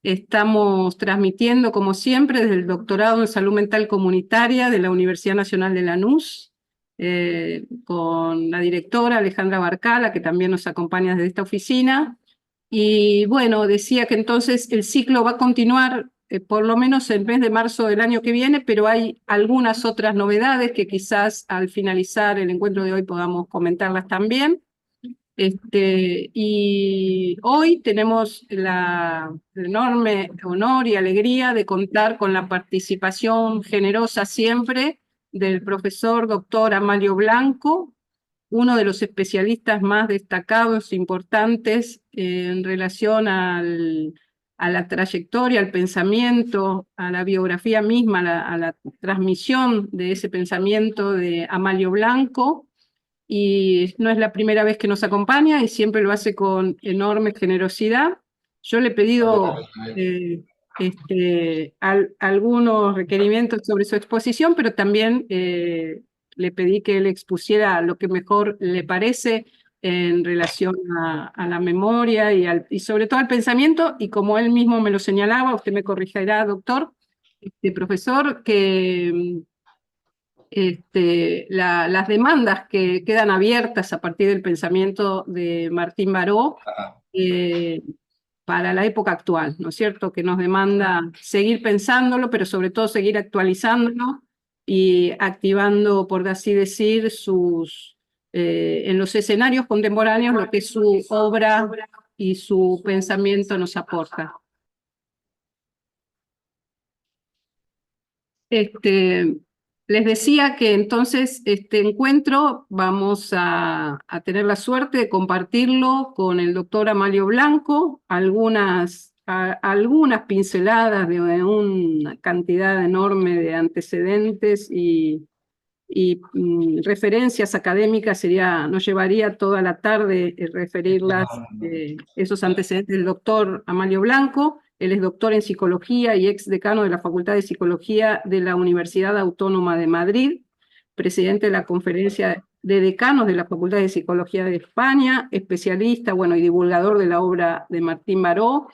Estamos transmitiendo, como siempre, desde el Doctorado en Salud Mental Comunitaria de la Universidad Nacional de Lanús, con la directora Alejandra Barcala, que también nos acompaña desde esta oficina. Y bueno, decía que entonces el ciclo va a continuar por lo menos el mes de marzo del año que viene, pero hay algunas otras novedades que quizás al finalizar el encuentro de hoy podamos comentarlas también. Y hoy tenemos el enorme honor y alegría de contar con la participación generosa siempre del profesor doctor Amalio Blanco, uno de los especialistas más destacados e importantes en relación a la trayectoria, al pensamiento, a la biografía misma, a la transmisión de ese pensamiento de Amalio Blanco. Y no es la primera vez que nos acompaña y siempre lo hace con enorme generosidad. Yo le he pedido algunos requerimientos sobre su exposición, pero también le pedí que él expusiera lo que mejor le parece en relación a la memoria y sobre todo al pensamiento, y como él mismo me lo señalaba, usted me corregirá, doctor, profesor, que las demandas que quedan abiertas a partir del pensamiento de Martín Baró eh, para la época actual, ¿no es cierto? Que nos demanda seguir pensándolo, pero sobre todo seguir actualizándolo y activando, por así decir, en los escenarios contemporáneos lo que su obra y su pensamiento nos aporta. Les decía que entonces este encuentro vamos a tener la suerte de compartirlo con el doctor Amalio Blanco, algunas pinceladas de una cantidad enorme de antecedentes y referencias académicas, nos llevaría toda la tarde referirlas, esos antecedentes del doctor Amalio Blanco. Él es doctor en psicología y ex decano de la Facultad de Psicología de la Universidad Autónoma de Madrid, presidente de la Conferencia de Decanos de la Facultad de Psicología de España, especialista, bueno, y divulgador de la obra de Martín Baró,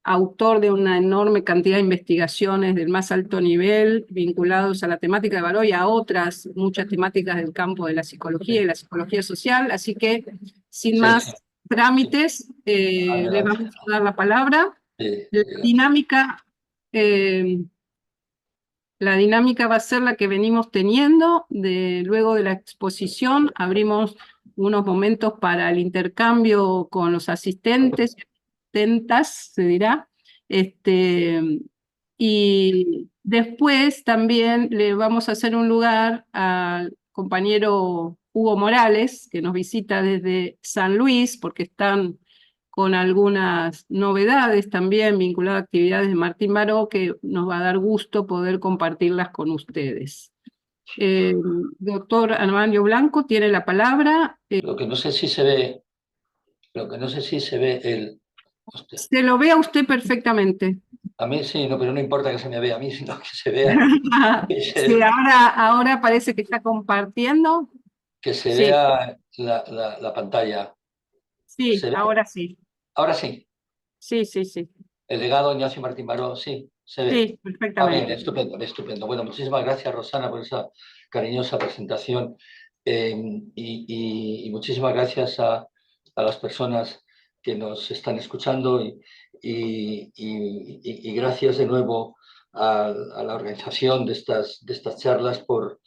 autor de una enorme cantidad de investigaciones del más alto nivel vinculados a la temática de Baró y a otras muchas temáticas del campo de la psicología y la psicología social. Así que, sin más trámites, le vamos a dar la palabra. Dinámica, eh, la dinámica va a ser la que venimos teniendo. Luego de la exposición abrimos unos momentos para el intercambio con los asistentes, atentas, se dirá. Y después también le vamos a hacer un lugar al compañero Hugo Morales, que nos visita desde San Luis, porque están con algunas novedades también vinculadas a actividades de Martín Baró, que nos va a dar gusto poder compartirlas con ustedes. Doctor Amalio Blanco tiene la palabra. Lo que no sé si se ve, lo que no sé si se ve el... Hostia. Se lo ve a usted perfectamente. A mí sí, no, pero no importa que se me vea a mí, sino que se vea, Sí, ahora parece que está compartiendo. que se Sí, vea la pantalla. sí, ¿Se ve? ahora sí. Ahora sí. Sí, sí, sí. El legado Ignacio Martín Baró, sí, se ve. Sí, Ah, bien, perfectamente. estupendo, estupendo. Bueno, muchísimas gracias, Rosana, por esa cariñosa presentación. Y muchísimas gracias a las personas que nos están escuchando y gracias de nuevo a la organización de estas charlas por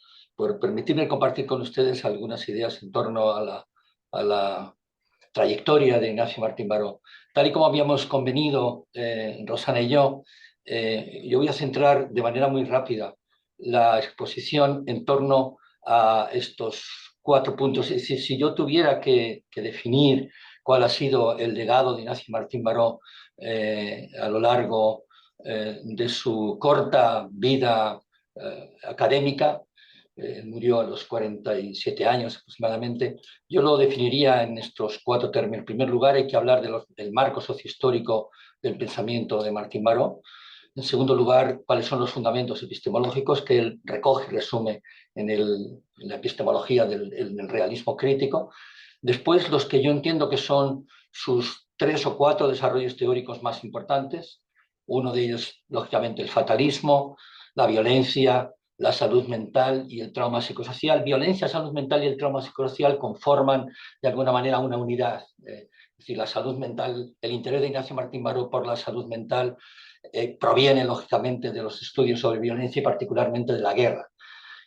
permitirme compartir con ustedes algunas ideas en torno a la trayectoria de Ignacio Martín Baró. Tal y como habíamos convenido, Rosana y yo voy a centrar de manera muy rápida la exposición en torno a estos 4 puntos. Es decir, si yo tuviera que definir cuál ha sido el legado de Ignacio Martín Baró a lo largo de su corta vida académica, murió a los 47 años aproximadamente. Yo lo definiría en estos 4 términos. En primer lugar, hay que hablar del marco sociohistórico del pensamiento de Martín Baró. En segundo lugar, cuáles son los fundamentos epistemológicos que él recoge y resume en la epistemología del realismo crítico. Después, los que yo entiendo que son sus 3 o 4 desarrollos teóricos más importantes. Uno de ellos, lógicamente, el fatalismo, la violencia, la salud mental y el trauma psicosocial. Violencia, salud mental y el trauma psicosocial conforman de alguna manera una unidad. Es decir, la salud mental, el interés de Ignacio Martín Baró por la salud mental proviene lógicamente de los estudios sobre violencia y particularmente de la guerra.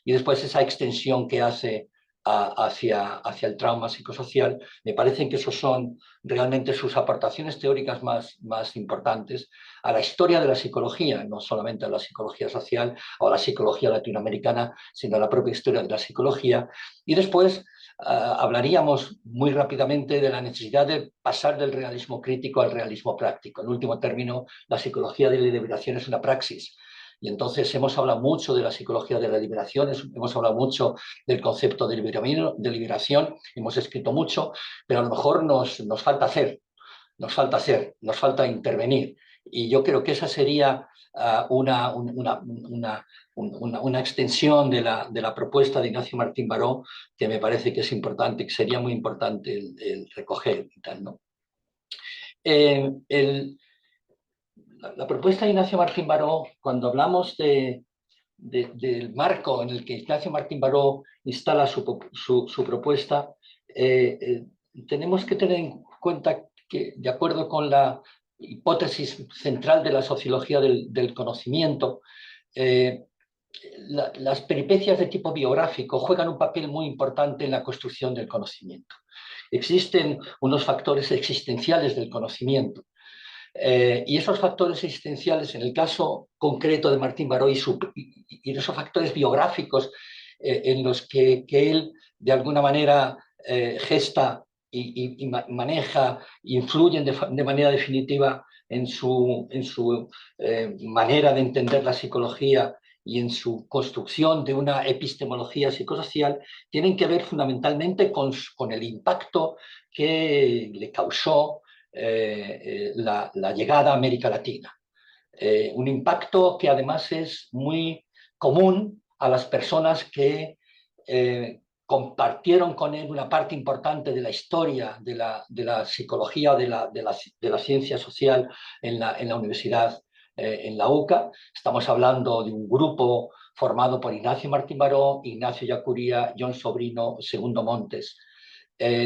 Y después esa extensión que hace hacia el trauma psicosocial, me parece que esos son realmente sus aportaciones teóricas más importantes a la historia de la psicología, no solamente a la psicología social o a la psicología latinoamericana, sino a la propia historia de la psicología. Y después hablaríamos muy rápidamente de la necesidad de pasar del realismo crítico al realismo práctico. En último término, la psicología de la liberación es una praxis. Y entonces hemos hablado mucho de la psicología de la liberación, hemos hablado mucho del concepto de liberación, hemos escrito mucho, pero a lo mejor nos falta hacer, nos falta intervenir. Y yo creo que esa sería una extensión de la propuesta de Ignacio Martín Baró, que me parece que es importante, que sería muy importante el recoger y tal, ¿no? La propuesta de Ignacio Martín Baró, cuando hablamos del marco en el que Ignacio Martín Baró instala su propuesta, tenemos que tener en cuenta que, de acuerdo con la hipótesis central de la sociología del conocimiento, las peripecias de tipo biográfico juegan un papel muy importante en la construcción del conocimiento. Existen unos factores existenciales del conocimiento. Y esos factores existenciales, en el caso concreto de Martín Baró y esos factores biográficos en los que él de alguna manera gesta y maneja, influyen de manera definitiva en su manera de entender la psicología y en su construcción de una epistemología psicosocial, tienen que ver fundamentalmente con el impacto que le causó la llegada a América Latina. Un impacto que además es muy común a las personas que compartieron con él una parte importante de la historia de la psicología, de la ciencia social en la universidad, en la UCA. Estamos hablando de un grupo formado por Ignacio Martín Baró, Ignacio Ellacuría, Jon Sobrino, Segundo Montes.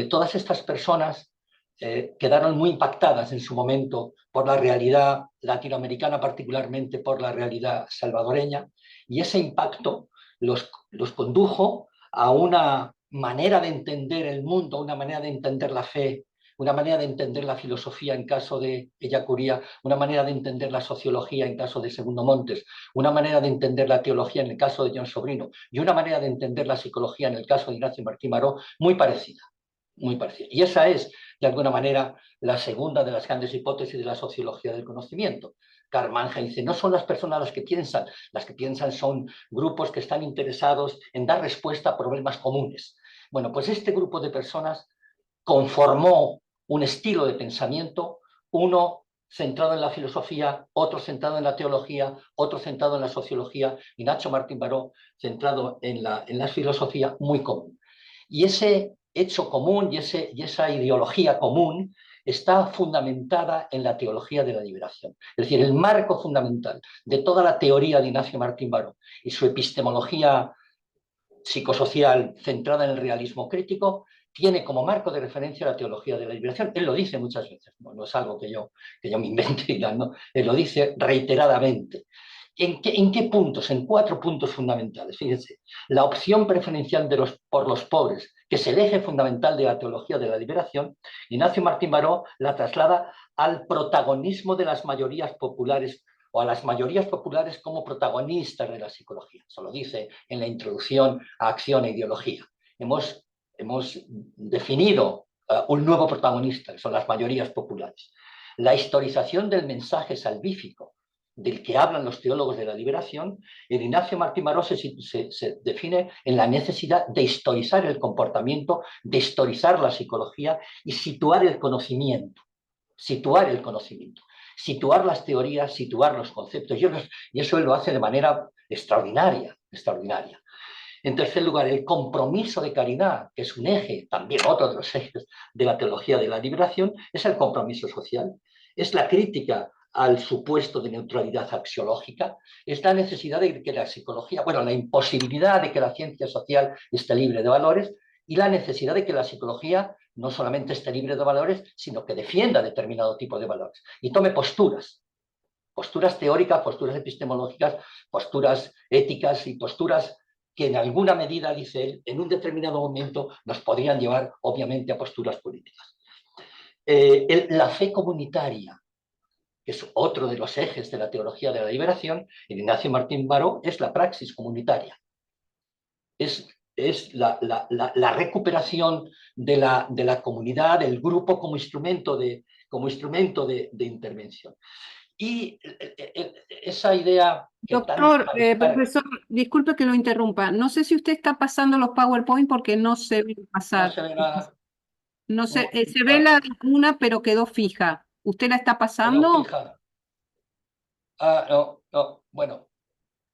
Todas estas personas quedaron muy impactadas en su momento por la realidad latinoamericana, particularmente por la realidad salvadoreña, y ese impacto los condujo a una manera de entender el mundo, una manera de entender la fe, una manera de entender la filosofía en caso de Ellacuría, una manera de entender la sociología en caso de Segundo Montes, una manera de entender la teología en el caso de Jon Sobrino y una manera de entender la psicología en el caso de Ignacio Martín Baró muy parecida. Muy parecida. Y esa es, de alguna manera, la segunda de las grandes hipótesis de la sociología del conocimiento. Karl Mannheim dice, no son las personas las que piensan son grupos que están interesados en dar respuesta a problemas comunes. Bueno, pues este grupo de personas conformó un estilo de pensamiento, uno centrado en la filosofía, otro centrado en la teología, otro centrado en la sociología, y Nacho Martín Baró centrado en la filosofía, muy común. Y ese hecho común y esa ideología común está fundamentada en la teología de la liberación. Es decir, el marco fundamental de toda la teoría de Ignacio Martín Baró y su epistemología psicosocial centrada en el realismo crítico tiene como marco de referencia la teología de la liberación. Él lo dice muchas veces, no es algo que yo me invente y tal, ¿no? Él lo dice reiteradamente. ¿En qué puntos? En 4 puntos fundamentales. Fíjense, la opción preferencial por los pobres, que es el eje fundamental de la teología de la liberación, Ignacio Martín Baró la traslada al protagonismo de las mayorías populares o a las mayorías populares como protagonistas de la psicología. Eso lo dice en la introducción a Acción e Ideología. Hemos definido un nuevo protagonista, que son las mayorías populares. La historización del mensaje salvífico del que hablan los teólogos de la liberación, en Ignacio Martín Baró se define en la necesidad de historizar el comportamiento, de historizar la psicología y situar el conocimiento, situar las teorías, situar los conceptos, y eso él lo hace de manera extraordinaria. En tercer lugar, el compromiso de caridad, que es un eje, también otro de los ejes de la teología de la liberación, es el compromiso social. Es la crítica al supuesto de neutralidad axiológica, es la necesidad de que la psicología, bueno, la imposibilidad de que la ciencia social esté libre de valores y la necesidad de que la psicología no solamente esté libre de valores, sino que defienda determinado tipo de valores y tome posturas teóricas, posturas epistemológicas, posturas éticas y posturas que en alguna medida, dice él, en un determinado momento nos podrían llevar, obviamente, a posturas políticas. La fe comunitaria, que es otro de los ejes de la teología de la liberación, en Ignacio Martín Baró, es la praxis comunitaria. Es la recuperación de la comunidad, del grupo como instrumento de intervención. Y esa idea que Doctor, profesor, disculpe que lo interrumpa. No sé si usted está pasando los PowerPoint porque no se ve pasar. No se ve nada. No se, se ve la una, pero quedó fija. ¿Usted la está pasando? Fija. No, bueno.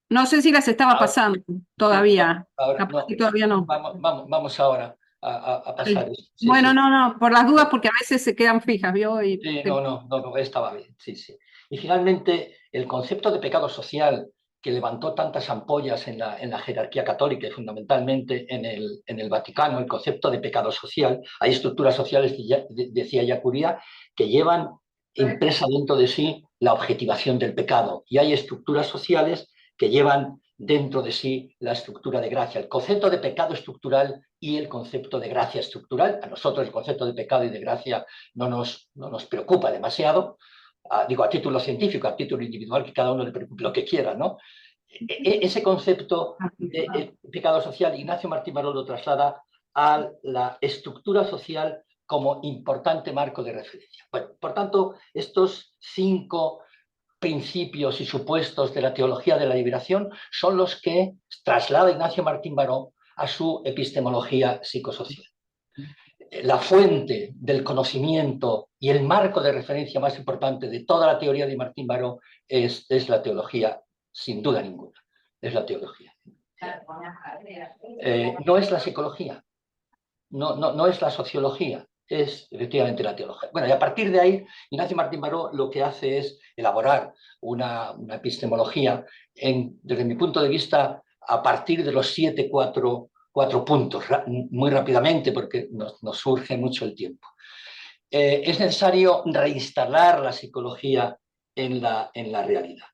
No sé si las estaba pasando todavía. Sí, ahora, Capaz no. que todavía no. Vamos ahora a pasar eso. Sí, bueno, sí. no, por las dudas, porque a veces se quedan fijas, ¿vio? Y Sí, no, estaba bien, sí. Y finalmente, el concepto de pecado social que levantó tantas ampollas en la jerarquía católica y fundamentalmente en el Vaticano, el concepto de pecado social. Hay estructuras sociales, decía Yacuría, que llevan impresa dentro de sí la objetivación del pecado, y hay estructuras sociales que llevan dentro de sí la estructura de gracia. El concepto de pecado estructural y el concepto de gracia estructural. A nosotros el concepto de pecado y de gracia no nos preocupa demasiado, digo, a título científico, a título individual, que cada uno le preocupe lo que quiera, ¿no? Ese concepto de pecado social, Ignacio Martín Baró lo traslada a la estructura social como importante marco de referencia. Bueno, por tanto, estos 5 principios y supuestos de la teología de la liberación son los que traslada Ignacio Martín Baró a su epistemología psicosocial. La fuente del conocimiento y el marco de referencia más importante de toda la teoría de Martín Baró es la teología, sin duda ninguna. Es la teología. No es la psicología, no es la sociología, es efectivamente la teología. Bueno, y a partir de ahí, Ignacio Martín Baró lo que hace es elaborar una epistemología, desde mi punto de vista, a partir de los 4 puntos, muy rápidamente, porque nos surge mucho el tiempo. Es necesario reinstalar la psicología en la realidad.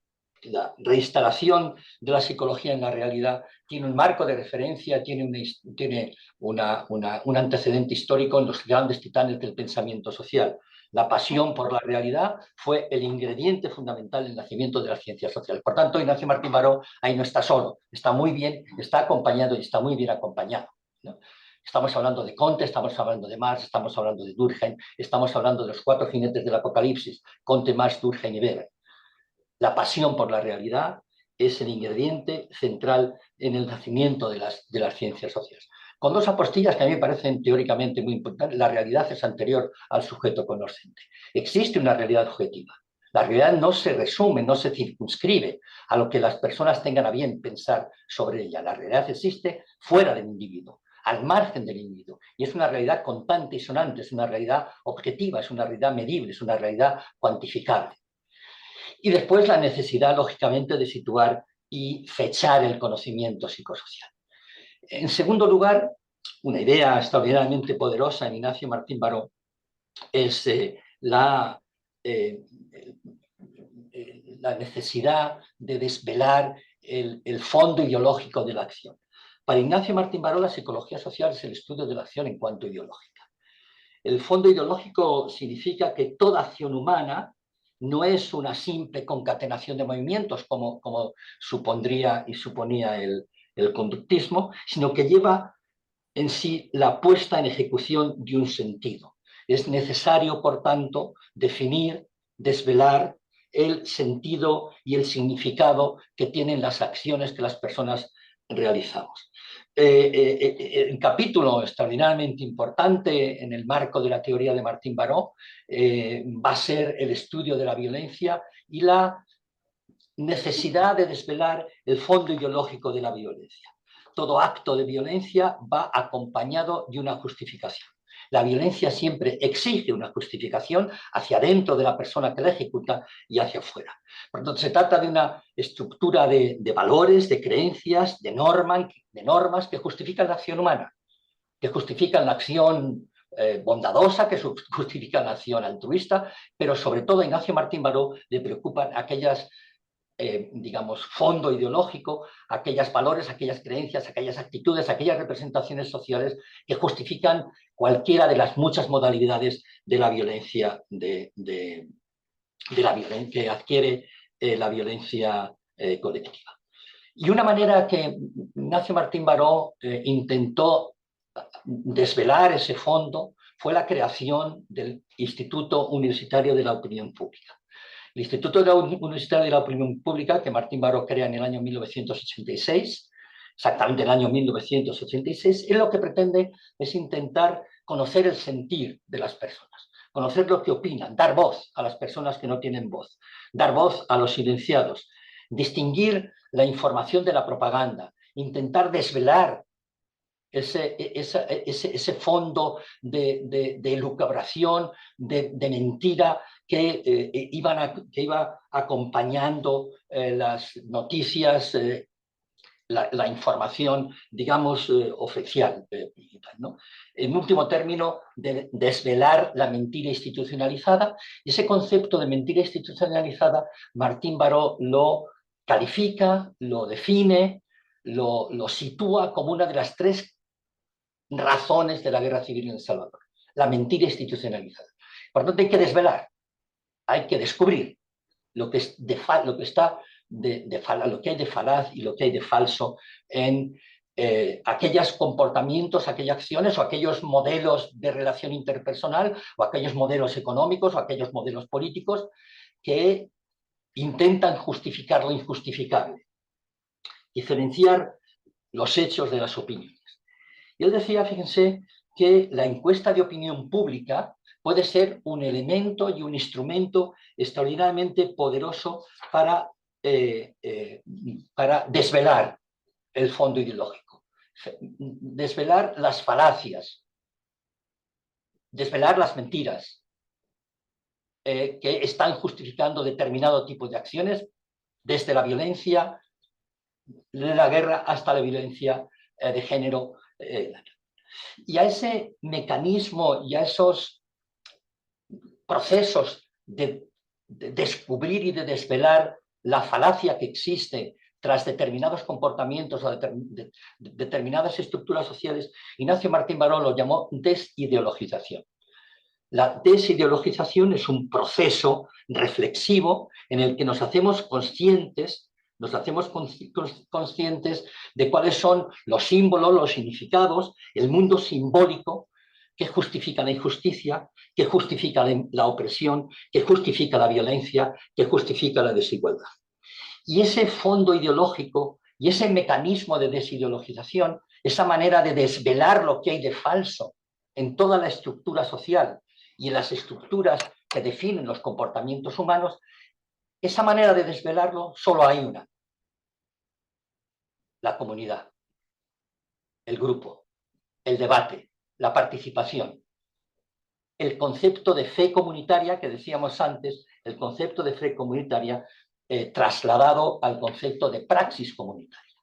La reinstalación de la psicología en la realidad tiene un marco de referencia, tiene un antecedente histórico en los grandes titanes del pensamiento social. La pasión por la realidad fue el ingrediente fundamental del nacimiento de las ciencias sociales. Por tanto, Ignacio Martín Baró ahí no está solo, está muy bien, está acompañado y está muy bien acompañado, ¿no? Estamos hablando de Comte, estamos hablando de Marx, estamos hablando de Durkheim, estamos hablando de los 4 jinetes del Apocalipsis, Comte, Marx, Durkheim y Weber. La pasión por la realidad es el ingrediente central en el nacimiento de las ciencias sociales. Con 2 apostillas que a mí me parecen teóricamente muy importantes. La realidad es anterior al sujeto conocente. Existe una realidad objetiva. La realidad no se resume, no se circunscribe a lo que las personas tengan a bien pensar sobre ella. La realidad existe fuera del individuo, al margen del individuo. Y es una realidad contante y sonante, es una realidad objetiva, es una realidad medible, es una realidad cuantificable. Y después la necesidad, lógicamente, de situar y fechar el conocimiento psicosocial. En segundo lugar, una idea extraordinariamente poderosa en Ignacio Martín Baró es la necesidad de desvelar el fondo ideológico de la acción. Para Ignacio Martín Baró, la psicología social es el estudio de la acción en cuanto ideológica. El fondo ideológico significa que toda acción humana no es una simple concatenación de movimientos como supondría y suponía el conductismo, sino que lleva en sí la puesta en ejecución de un sentido. Es necesario, por tanto, definir, desvelar el sentido y el significado que tienen las acciones que las personas realizamos. Un capítulo extraordinariamente importante en el marco de la teoría de Martín Baró va a ser el estudio de la violencia y la necesidad de desvelar el fondo ideológico de la violencia. todo acto de violencia va acompañado de una justificación. La violencia siempre exige una justificación hacia dentro de la persona que la ejecuta y hacia afuera. Por lo tanto, se trata de una estructura de valores, de creencias, de normas que justifican la acción humana, que justifican la acción bondadosa, que justifican la acción altruista, pero sobre todo a Ignacio Martín Baró le preocupan aquellas digamos, fondo ideológico, aquellos valores, aquellas creencias, aquellas actitudes, aquellas representaciones sociales que justifican cualquiera de las muchas modalidades de la violencia, que adquiere la violencia colectiva. Y una manera que Ignacio Martín Baró intentó desvelar ese fondo fue la creación del Instituto Universitario de la Opinión Pública. El Instituto Universitario de la Opinión Pública, que Martín Baró crea en el año 1986, exactamente el año 1986, es lo que pretende es intentar conocer el sentir de las personas, conocer lo que opinan, dar voz a las personas que no tienen voz, dar voz a los silenciados, distinguir la información de la propaganda, intentar desvelar ese fondo de elucubración, de mentira que iba acompañando las noticias, la información, digamos, oficial. ¿no? En último término, de desvelar la mentira institucionalizada. Y ese concepto de mentira institucionalizada, Martín Baró lo califica, lo define, lo sitúa como una de las tres razones de la guerra civil en El Salvador. La mentira institucionalizada. Por lo tanto, hay que desvelar, hay que descubrir lo que hay de falaz y lo que hay de falso en aquellos comportamientos, aquellas acciones o aquellos modelos de relación interpersonal o aquellos modelos económicos o aquellos modelos políticos que intentan justificar lo injustificable, diferenciar los hechos de las opiniones. Y él decía, fíjense, que la encuesta de opinión pública puede ser un elemento y un instrumento extraordinariamente poderoso para desvelar el fondo ideológico, desvelar las falacias, desvelar las mentiras que están justificando determinado tipo de acciones, desde la violencia de la guerra hasta la violencia de género. Y a ese mecanismo y a esos procesos de descubrir y de desvelar la falacia que existe tras determinados comportamientos o determinadas estructuras sociales, Ignacio Martín Baró lo llamó desideologización. La desideologización es un proceso reflexivo en el que nos hacemos conscientes de cuáles son los símbolos, los significados, el mundo simbólico que justifica la injusticia, que justifica la opresión, que justifica la violencia, que justifica la desigualdad. Y ese fondo ideológico y ese mecanismo de desideologización, esa manera de desvelar lo que hay de falso en toda la estructura social y en las estructuras que definen los comportamientos humanos, esa manera de desvelarlo solo hay una: la comunidad, el grupo, el debate, la participación. El concepto de fe comunitaria que decíamos antes, el concepto de fe comunitaria trasladado al concepto de praxis comunitaria.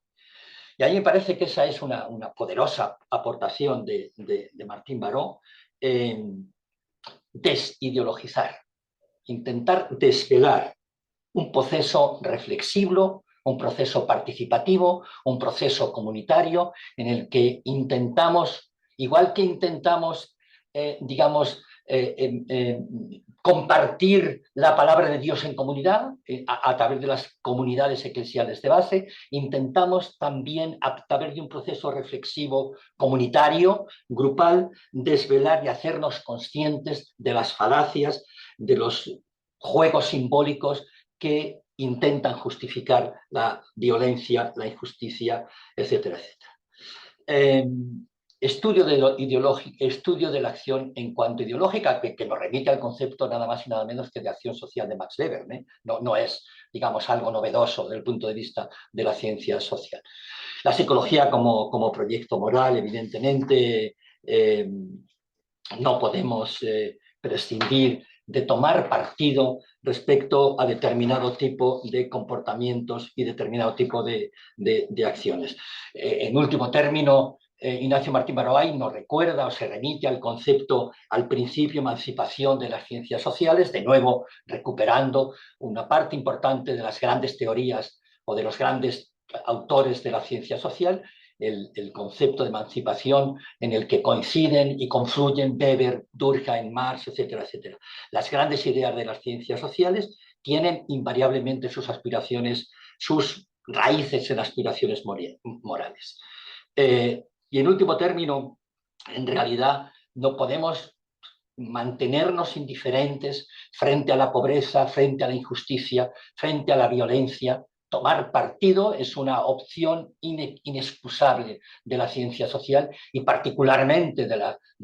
Y a mí me parece que esa es una poderosa aportación de Martín Baró, desideologizar, intentar desvelar un proceso reflexivo, un proceso participativo, un proceso comunitario en el que intentamos, igual que intentamos, compartir la palabra de Dios en comunidad, a través de las comunidades eclesiales de base, intentamos también, a través de un proceso reflexivo comunitario, grupal, desvelar y hacernos conscientes de las falacias, de los juegos simbólicos que intentan justificar la violencia, la injusticia, etcétera, etcétera. estudio de la acción en cuanto ideológica, que nos remite al concepto nada más y nada menos que de acción social de Max Weber, ¿eh? No es, digamos, algo novedoso desde el punto de vista de la ciencia social. La psicología como proyecto moral, evidentemente, no podemos prescindir de tomar partido respecto a determinado tipo de comportamientos y determinado tipo de acciones. En último término, Ignacio Martín Baró nos recuerda o se remite al concepto, al principio emancipación de las ciencias sociales, de nuevo recuperando una parte importante de las grandes teorías o de los grandes autores de la ciencia social, el concepto de emancipación en el que coinciden y confluyen Weber, Durkheim, Marx, etcétera, etcétera. Las grandes ideas de las ciencias sociales tienen invariablemente sus aspiraciones, sus raíces en aspiraciones morales. Y en último término, en realidad no podemos mantenernos indiferentes frente a la pobreza, frente a la injusticia, frente a la violencia. Tomar partido es una opción inexcusable de la ciencia social y particularmente de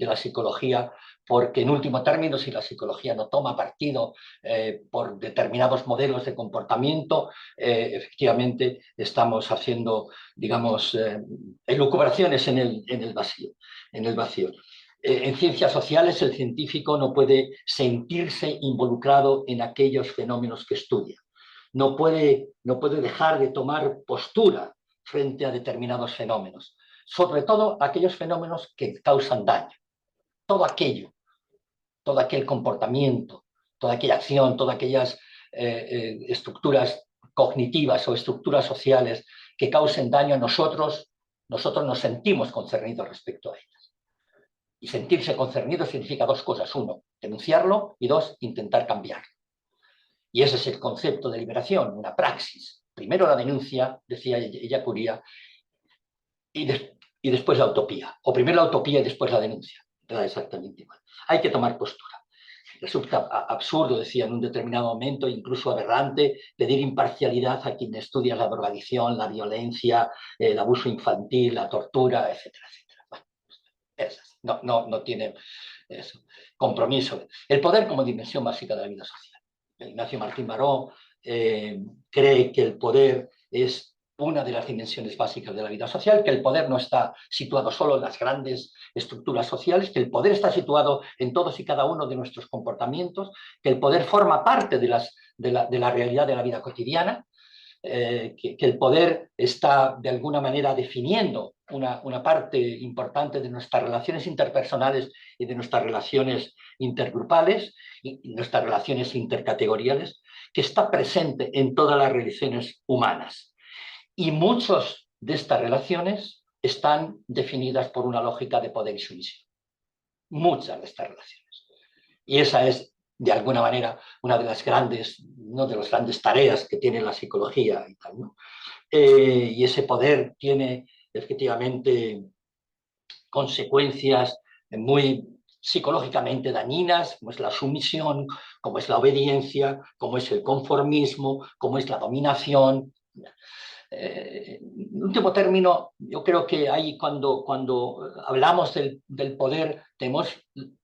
la psicología, porque en último término, si la psicología no toma partido por determinados modelos de comportamiento, efectivamente estamos haciendo, digamos, elucubraciones en el vacío. En ciencias sociales, el científico no puede sentirse involucrado en aquellos fenómenos que estudia. No puede dejar de tomar postura frente a determinados fenómenos, sobre todo aquellos fenómenos que causan daño. Todo aquel comportamiento, toda aquella acción, todas aquellas estructuras cognitivas o estructuras sociales que causen daño a nosotros nos sentimos concernidos respecto a ellas. Y sentirse concernido significa dos cosas. Uno, denunciarlo, y dos, intentar cambiarlo. Y ese es el concepto de liberación, una praxis. Primero la denuncia, decía Ellacuría, y después la utopía. O primero la utopía y después la denuncia. Era exactamente igual. Hay que tomar postura. Resulta absurdo, decía en un determinado momento, incluso aberrante, pedir imparcialidad a quien estudia la drogadicción, la violencia, el abuso infantil, la tortura, etcétera, etcétera. Bueno, esas. No tiene eso. Compromiso. El poder como dimensión básica de la vida social. Ignacio Martín Baró cree que el poder es una de las dimensiones básicas de la vida social, que el poder no está situado solo en las grandes estructuras sociales, que el poder está situado en todos y cada uno de nuestros comportamientos, que el poder forma parte de la realidad de la vida cotidiana, que el poder está de alguna manera definiendo una parte importante de nuestras relaciones interpersonales y de nuestras relaciones intergrupales y nuestras relaciones intercategoriales, que está presente en todas las relaciones humanas. Y muchas de estas relaciones están definidas por una lógica de poder y sumisión. Muchas de estas relaciones. Y esa es, de alguna manera, una de las grandes tareas que tiene la psicología y tal, ¿no? Y ese poder tiene efectivamente consecuencias muy psicológicamente dañinas, como es la sumisión, como es la obediencia, como es el conformismo, como es la dominación. En último término, yo creo que ahí cuando hablamos del poder tenemos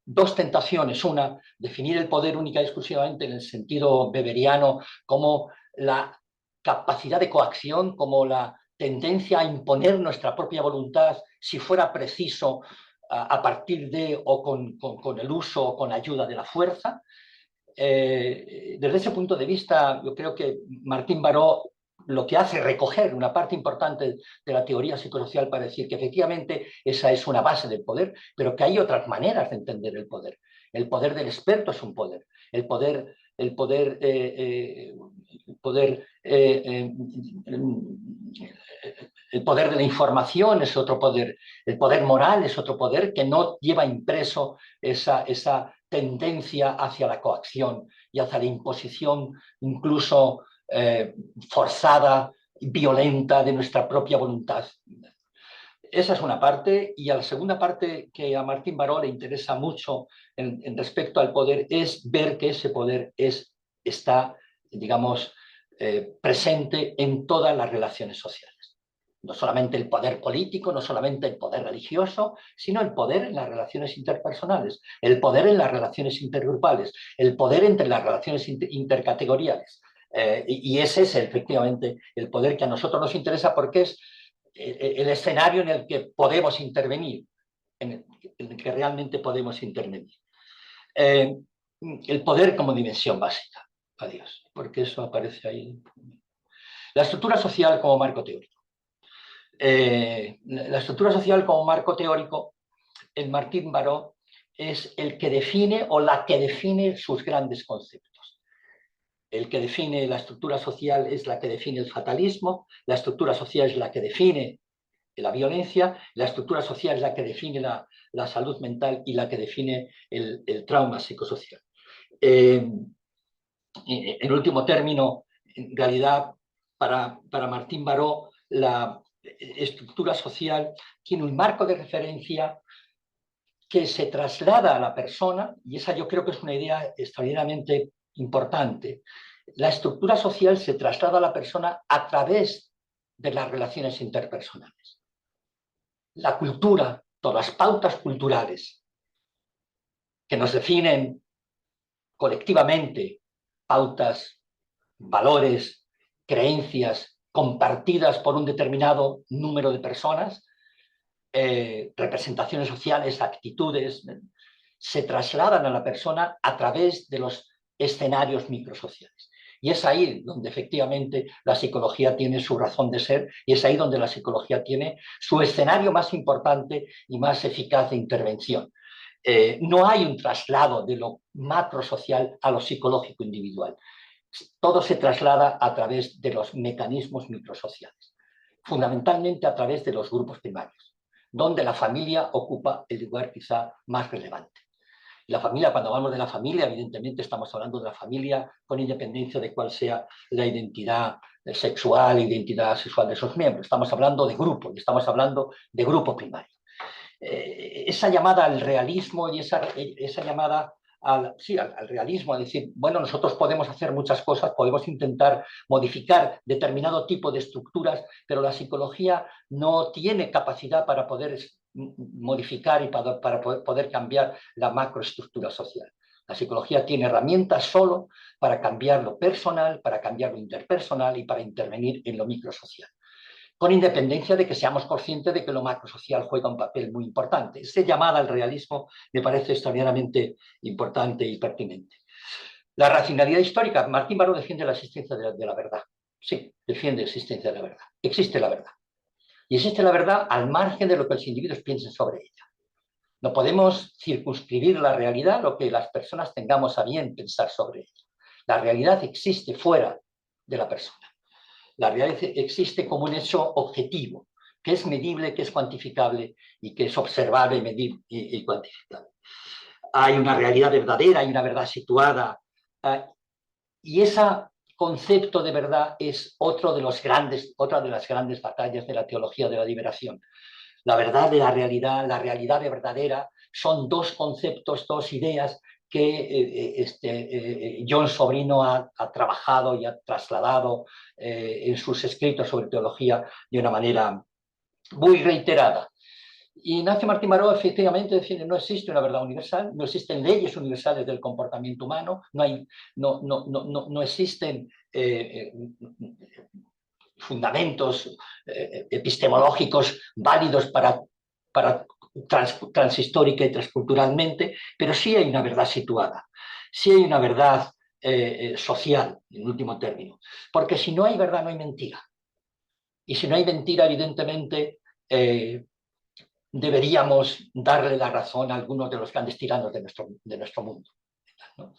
dos tentaciones. Una, definir el poder única y exclusivamente en el sentido weberiano como la capacidad de coacción, como la tendencia a imponer nuestra propia voluntad si fuera preciso a partir de o con el uso o con la ayuda de la fuerza. Desde ese punto de vista, yo creo que Martín Baró lo que hace es recoger una parte importante de la teoría psicosocial para decir que efectivamente esa es una base del poder, pero que hay otras maneras de entender el poder. El poder del experto es un poder. El poder de la información es otro poder. El poder moral es otro poder que no lleva impreso esa tendencia hacia la coacción y hacia la imposición incluso forzada, violenta de nuestra propia voluntad. Esa es una parte, y a la segunda parte que a Martín Baró le interesa mucho en respecto al poder es ver que ese poder está, digamos, presente en todas las relaciones sociales. No solamente el poder político, no solamente el poder religioso, sino el poder en las relaciones interpersonales, el poder en las relaciones intergrupales, el poder entre las relaciones intercategoriales. Y ese es efectivamente el poder que a nosotros nos interesa porque es el escenario en el que podemos intervenir, en el que realmente podemos intervenir. El poder como dimensión básica. Adiós, porque eso aparece ahí. La estructura social como marco teórico. La estructura social como marco teórico, en Martín Baró, es el que define o la que define sus grandes conceptos. El que define la estructura social es la que define el fatalismo, la estructura social es la que define la violencia, la estructura social es la que define la salud mental y la que define el trauma psicosocial. En último término, en realidad, para Martín Baró, la estructura social tiene un marco de referencia que se traslada a la persona, y esa yo creo que es una idea extraordinariamente importante. La estructura social se traslada a la persona a través de las relaciones interpersonales. La cultura, todas las pautas culturales que nos definen colectivamente, pautas, valores, creencias compartidas por un determinado número de personas, representaciones sociales, actitudes, se trasladan a la persona a través de los escenarios microsociales. Y es ahí donde efectivamente la psicología tiene su razón de ser y es ahí donde la psicología tiene su escenario más importante y más eficaz de intervención. No hay un traslado de lo macrosocial a lo psicológico individual. Todo se traslada a través de los mecanismos microsociales, fundamentalmente a través de los grupos primarios, donde la familia ocupa el lugar quizá más relevante. La familia, cuando hablamos de la familia, evidentemente estamos hablando de la familia con independencia de cuál sea la identidad sexual, identidad sexual de esos miembros. Estamos hablando de grupo y estamos hablando de grupo primario. Esa llamada al realismo y esa llamada al realismo, a decir, bueno, nosotros podemos hacer muchas cosas, podemos intentar modificar determinado tipo de estructuras, pero la psicología no tiene capacidad para poder modificar y para poder cambiar la macroestructura social. La psicología tiene herramientas solo para cambiar lo personal, para cambiar lo interpersonal y para intervenir en lo microsocial, con independencia de que seamos conscientes de que lo macrosocial juega un papel muy importante. Esa llamada al realismo me parece extraordinariamente importante y pertinente. La racionalidad histórica. Martín Baró defiende la existencia de la verdad. Sí, defiende la existencia de la verdad. Existe la verdad. Y existe la verdad al margen de lo que los individuos piensen sobre ella. No podemos circunscribir la realidad a lo que las personas tengamos a bien pensar sobre ella. La realidad existe fuera de la persona. La realidad existe como un hecho objetivo, que es medible, que es cuantificable y que es observable, medible y cuantificable. Hay una realidad verdadera, hay una verdad situada, y ese concepto de verdad es otra de las grandes batallas de la teología de la liberación. La verdad de la realidad de verdadera, son dos conceptos, dos ideas que John Sobrino ha trabajado y ha trasladado en sus escritos sobre teología de una manera muy reiterada. Y Ignacio Martín Baró efectivamente defiende que no existe una verdad universal, no existen leyes universales del comportamiento humano, no existen fundamentos epistemológicos válidos para transhistórica y transculturalmente, pero sí hay una verdad situada, sí hay una verdad social, en último término, porque si no hay verdad no hay mentira. Y si no hay mentira, evidentemente deberíamos darle la razón a algunos de los grandes tiranos de nuestro mundo, ¿no?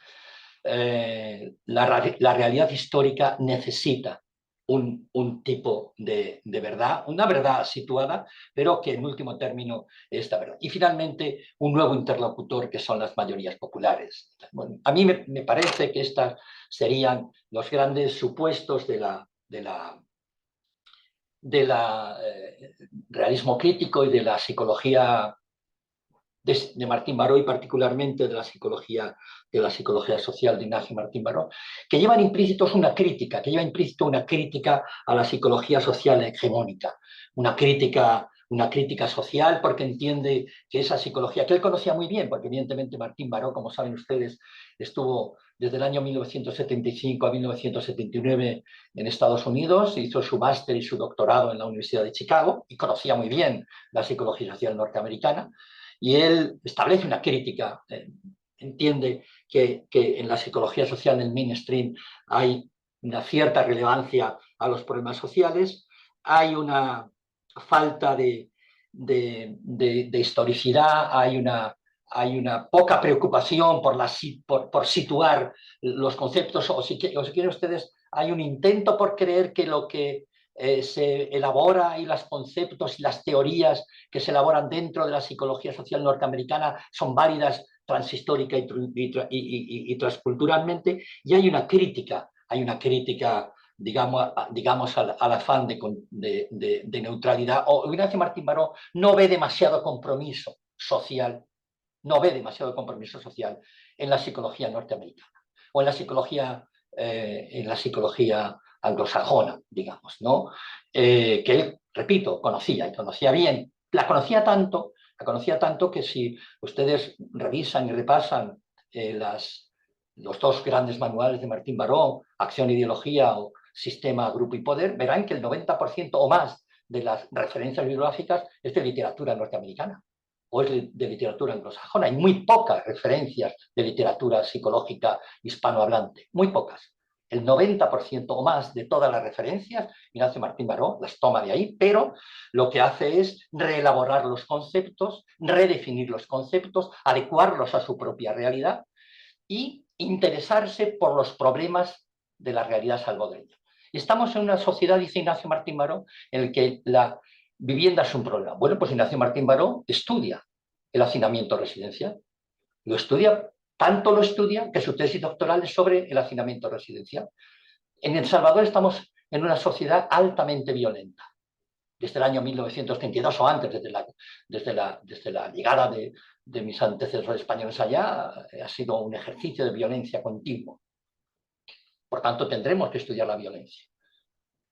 La realidad histórica necesita un tipo de verdad, una verdad situada, pero que en último término es la verdad. Y finalmente, un nuevo interlocutor que son las mayorías populares. Bueno, a mí me parece que estos serían los grandes supuestos del realismo crítico y de la psicología de Martín Baró y particularmente de la psicología social de Ignacio Martín Baró, que llevan implícito una crítica a la psicología social hegemónica. una crítica social, porque entiende que esa psicología, que él conocía muy bien, porque evidentemente Martín Baró, como saben ustedes, estuvo desde el año 1975 a 1979 en Estados Unidos, hizo su máster y su doctorado en la Universidad de Chicago y conocía muy bien la psicología social norteamericana, y él establece una crítica, entiende que en la psicología social, en el mainstream, hay una cierta relevancia a los problemas sociales, hay una falta de historicidad, hay una poca preocupación por situar los conceptos, o si quieren ustedes, hay un intento por creer que lo que se elabora y los conceptos y las teorías que se elaboran dentro de la psicología social norteamericana son válidas transhistórica y transculturalmente, y hay una crítica, digamos al afán de neutralidad. O Ignacio Martín Baró no ve demasiado compromiso social, en la psicología norteamericana o en la psicología anglosajona, digamos, ¿no? Que él, repito, conocía bien, la conocía tanto que si ustedes revisan y repasan los dos grandes manuales de Martín Baró, Acción, Ideología o Sistema, Grupo y Poder, verán que el 90% o más de las referencias bibliográficas es de literatura norteamericana o es de literatura anglosajona. Hay muy pocas referencias de literatura psicológica hispanohablante, muy pocas. El 90% o más de todas las referencias, Ignacio Martín Baró las toma de ahí, pero lo que hace es reelaborar los conceptos, redefinir los conceptos, adecuarlos a su propia realidad y interesarse por los problemas de la realidad salvadoreña. Estamos en una sociedad, dice Ignacio Martín Baró, en la que la vivienda es un problema. Bueno, pues Ignacio Martín Baró estudia el hacinamiento residencial. Tanto lo estudia que su tesis doctoral es sobre el hacinamiento residencial. En El Salvador estamos en una sociedad altamente violenta. Desde el año 1932 o antes, desde la llegada de mis antecesores españoles allá, ha sido un ejercicio de violencia continuo. Por tanto, tendremos que estudiar la violencia.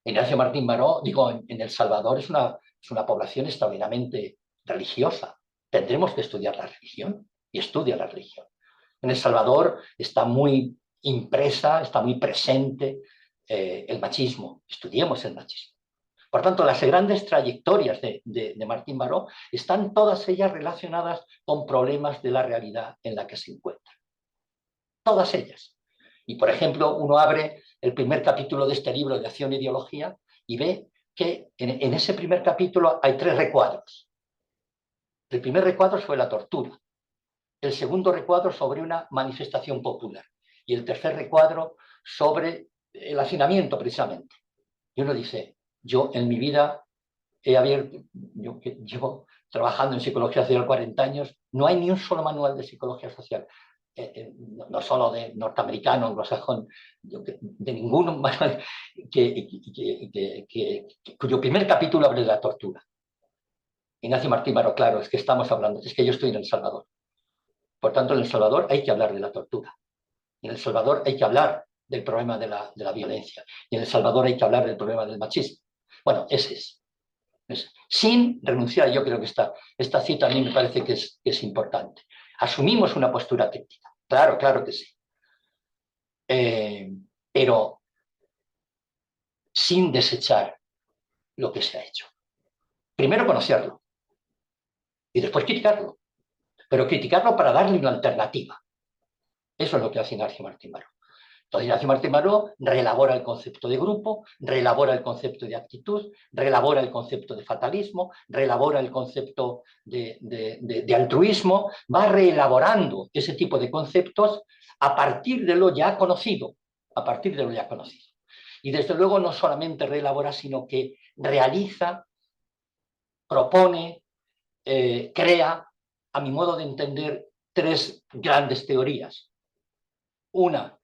Ignacio Martín Baró, en El Salvador es una población extraordinariamente religiosa. Tendremos que estudiar la religión y estudia la religión. En El Salvador está muy impresa, está muy presente el machismo. Estudiemos el machismo. Por tanto, las grandes trayectorias de Martín Baró están todas ellas relacionadas con problemas de la realidad en la que se encuentran. Todas ellas. Y, por ejemplo, uno abre el primer capítulo de este libro de Acción e Ideología y ve que en ese primer capítulo hay 3 recuadros. El primer recuadro sobre la tortura, el segundo recuadro sobre una manifestación popular y el tercer recuadro sobre el hacinamiento, precisamente. Y uno dice, yo en mi vida yo llevo trabajando en psicología social 40 años, no hay ni un solo manual de psicología social, no solo de norteamericano, anglosajón, de ningún manual cuyo primer capítulo hable de la tortura. Ignacio Martín Baró, claro, es que estamos hablando, es que yo estoy en El Salvador. Por tanto, en El Salvador hay que hablar de la tortura. En El Salvador hay que hablar del problema de la violencia. Y en El Salvador hay que hablar del problema del machismo. Bueno, ese es. Sin renunciar, yo creo que esta cita a mí me parece que es importante. Asumimos una postura crítica. Claro que sí. Pero sin desechar lo que se ha hecho. Primero conocerlo y después criticarlo. Pero criticarlo para darle una alternativa. Eso es lo que hace Ignacio Martín Baró. Entonces, Ignacio Martín Baró reelabora el concepto de grupo, reelabora el concepto de actitud, reelabora el concepto de fatalismo, reelabora el concepto de altruismo, va reelaborando ese tipo de conceptos a partir de lo ya conocido, Y desde luego no solamente reelabora, sino que realiza, propone, crea, a mi modo de entender, 3 grandes teorías. Una,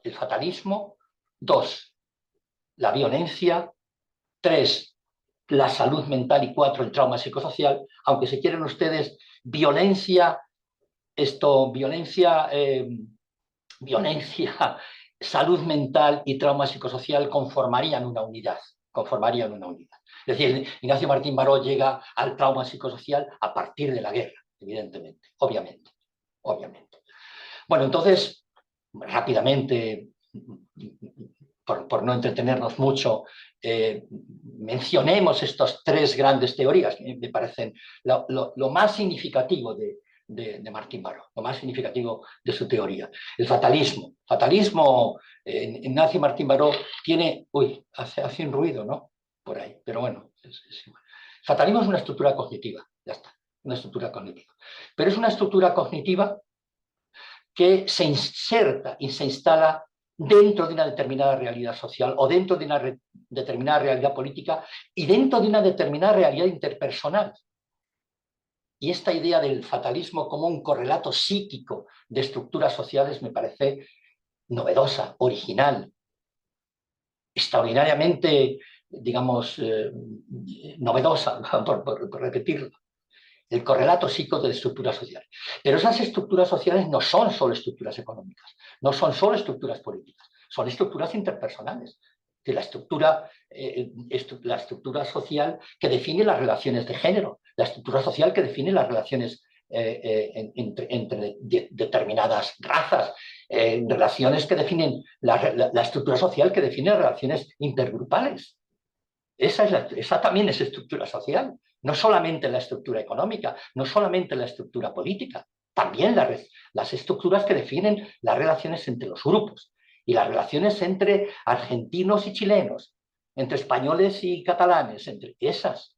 el fatalismo; 2, la violencia; 3, la salud mental; y 4, el trauma psicosocial. Aunque si quieren ustedes violencia, salud mental y trauma psicosocial conformarían una unidad. conformarían una unidad. Es decir, Ignacio Martín Baró llega al trauma psicosocial a partir de la guerra, evidentemente, obviamente. Bueno, entonces, rápidamente, por no entretenernos mucho, mencionemos estas tres grandes teorías, que me parecen lo más significativo de Martín Baró, lo más significativo de su teoría. El fatalismo. Fatalismo, Ignacio Martín Baró tiene... Uy, hace un ruido, ¿no? Por ahí, pero bueno, es igual. Fatalismo es una estructura cognitiva, ya está, una estructura cognitiva. Pero es una estructura cognitiva que se inserta y se instala dentro de una determinada realidad social o dentro de una determinada realidad política y dentro de una determinada realidad interpersonal. Y esta idea del fatalismo como un correlato psíquico de estructuras sociales me parece novedosa, original, extraordinariamente, digamos, novedosa, por repetirlo. El correlato psíquico de estructuras sociales. Pero esas estructuras sociales no son solo estructuras económicas, no son solo estructuras políticas, son estructuras interpersonales. De la estructura social que define las relaciones de género, la estructura social que define las relaciones entre determinadas razas, relaciones que definen la estructura social que define las relaciones intergrupales. Esa también es estructura social, no solamente la estructura económica, no solamente la estructura política, también las estructuras que definen las relaciones entre los grupos y las relaciones entre argentinos y chilenos, entre españoles y catalanes, entre esas.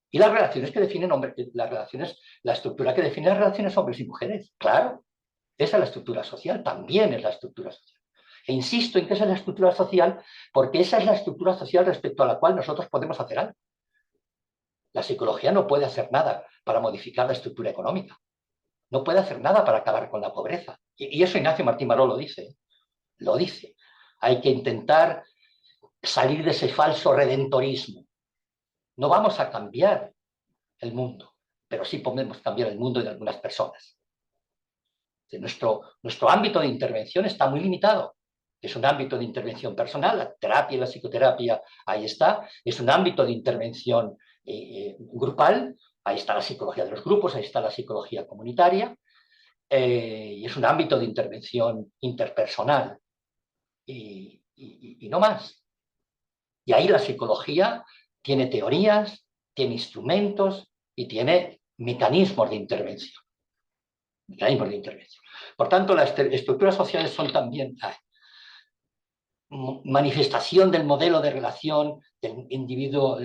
Y las relaciones que definen la estructura que define las relaciones hombres y mujeres, claro, esa es la estructura social, también es la estructura social. E insisto en que esa es la estructura social porque esa es la estructura social respecto a la cual nosotros podemos hacer algo. La psicología no puede hacer nada para modificar la estructura económica. No puede hacer nada para acabar con la pobreza. Y eso Ignacio Martín Baró lo dice. Lo dice. Hay que intentar salir de ese falso redentorismo. No vamos a cambiar el mundo, pero sí podemos cambiar el mundo de algunas personas. Nuestro ámbito de intervención está muy limitado. Es un ámbito de intervención personal, la terapia y la psicoterapia, ahí está. Es un ámbito de intervención grupal, ahí está la psicología de los grupos, ahí está la psicología comunitaria, y es un ámbito de intervención interpersonal, y no más. Y ahí la psicología tiene teorías, tiene instrumentos y tiene mecanismos de intervención. Por tanto, las estructuras sociales son también manifestación del modelo de relación del individuo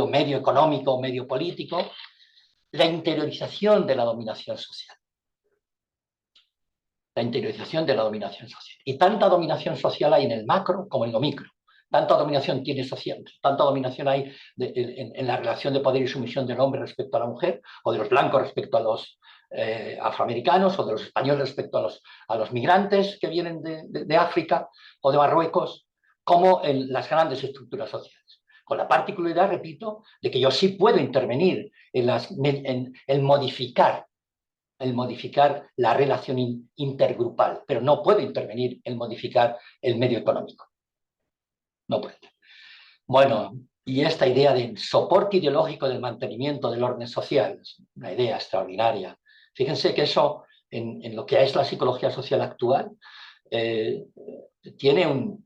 medio económico, medio político, la interiorización de la dominación social. La interiorización de la dominación social. Y tanta dominación social hay en el macro como en lo micro. Tanta dominación hay en la relación de poder y sumisión del hombre respecto a la mujer, o de los blancos respecto a los afroamericanos, o de los españoles respecto a los migrantes que vienen de África o de Marruecos, como en las grandes estructuras sociales. Con la particularidad, repito, de que yo sí puedo intervenir en modificar la relación intergrupal, pero no puedo intervenir en modificar el medio económico. No puedo. Bueno, y esta idea del soporte ideológico del mantenimiento del orden social, es una idea extraordinaria. Fíjense que eso, en lo que es la psicología social actual, tiene un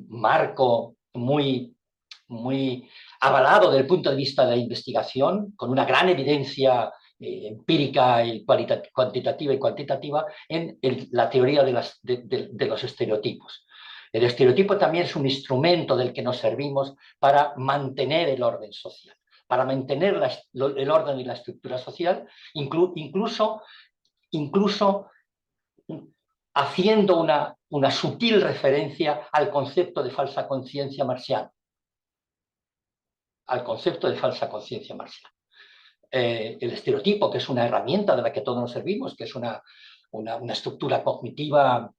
marco muy avalado desde el punto de vista de la investigación, con una gran evidencia empírica y cuantitativa y cuantitativa en la teoría de los estereotipos. El estereotipo también es un instrumento del que nos servimos para mantener el orden social, para mantener el orden y la estructura social, incluso haciendo una sutil referencia al concepto de falsa conciencia marxiana. Al concepto de falsa conciencia marxiana. El estereotipo, que es una herramienta de la que todos nos servimos, que es una estructura cognitiva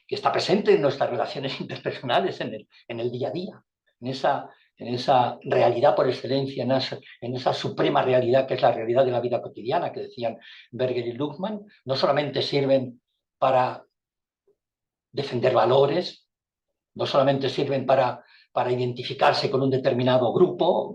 que está presente en nuestras relaciones interpersonales, en el día a día, en esa realidad por excelencia, en esa suprema realidad que es la realidad de la vida cotidiana, que decían Berger y Luhmann, no solamente sirven para defender valores, no solamente sirven para para identificarse con un determinado grupo,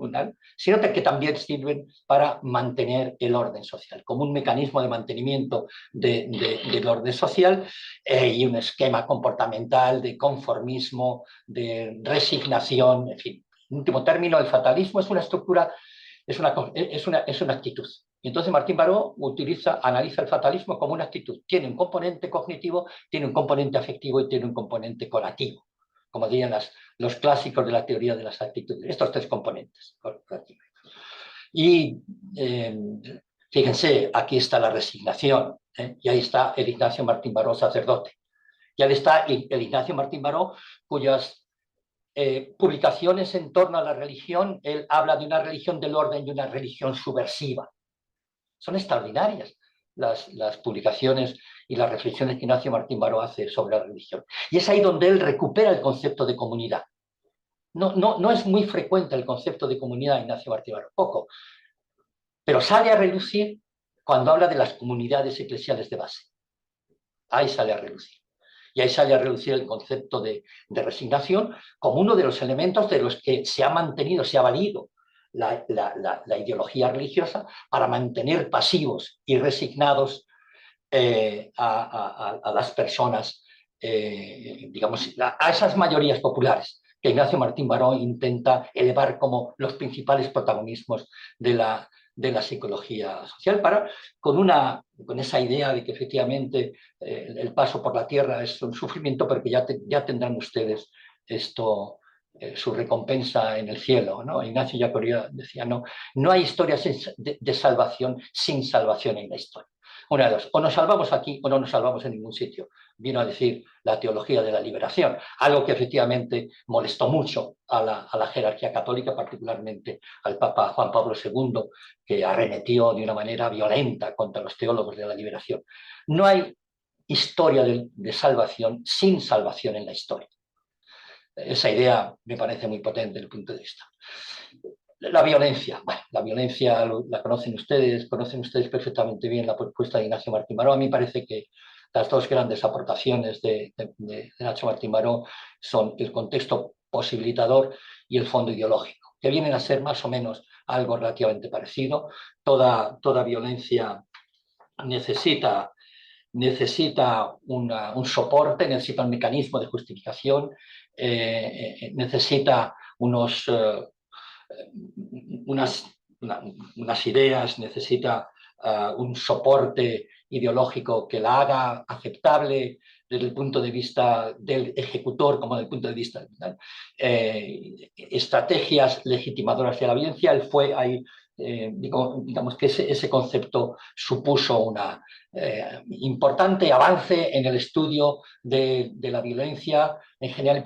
sino que también sirven para mantener el orden social, como un mecanismo de mantenimiento del orden social y un esquema comportamental de conformismo, de resignación, en fin. En último término, el fatalismo es una estructura, es una actitud. Y entonces Martín Baró analiza el fatalismo como una actitud. Tiene un componente cognitivo, tiene un componente afectivo y tiene un componente colativo, como dirían los clásicos de la teoría de las actitudes. Estos tres componentes. Y fíjense, aquí está la resignación, y ahí está el Ignacio Martín Baró, sacerdote. Y ahí está el Ignacio Martín Baró, cuyas publicaciones en torno a la religión, él habla de una religión del orden y una religión subversiva. Son extraordinarias las publicaciones y las reflexiones que Ignacio Martín Baró hace sobre la religión. Y es ahí donde él recupera el concepto de comunidad. No es muy frecuente el concepto de comunidad Ignacio Martín Baró, poco, pero sale a relucir cuando habla de las comunidades eclesiales de base. Ahí sale a relucir. Y ahí sale a reducir el concepto de resignación como uno de los elementos de los que se ha mantenido, se ha valido la ideología religiosa para mantener pasivos y resignados a las personas, digamos, a esas mayorías populares que Ignacio Martín Baró intenta elevar como los principales protagonismos de la psicología social, con esa idea de que efectivamente el paso por la tierra es un sufrimiento, pero que ya tendrán ustedes esto, su recompensa en el cielo, ¿no? Ignacio Yacoría decía, no hay historias de salvación sin salvación en la historia. Una de dos, o nos salvamos aquí o no nos salvamos en ningún sitio, vino a decir la teología de la liberación, algo que efectivamente molestó mucho a la jerarquía católica, particularmente al Papa Juan Pablo II, que arremetió de una manera violenta contra los teólogos de la liberación. No hay historia de salvación sin salvación en la historia. Esa idea me parece muy potente desde el punto de vista. La violencia, bueno, la violencia la conocen ustedes perfectamente bien la propuesta de Ignacio Martín Baró. A mí me parece que las dos grandes aportaciones de Ignacio Martín Baró son el contexto posibilitador y el fondo ideológico, que vienen a ser más o menos algo relativamente parecido. Toda violencia necesita un soporte, necesita un mecanismo de justificación, necesita unas ideas, necesita un soporte ideológico que la haga aceptable desde el punto de vista del ejecutor como desde el punto de vista estrategias legitimadoras de la violencia. Él fue ahí, digamos que ese concepto supuso un importante avance en el estudio de la violencia en general y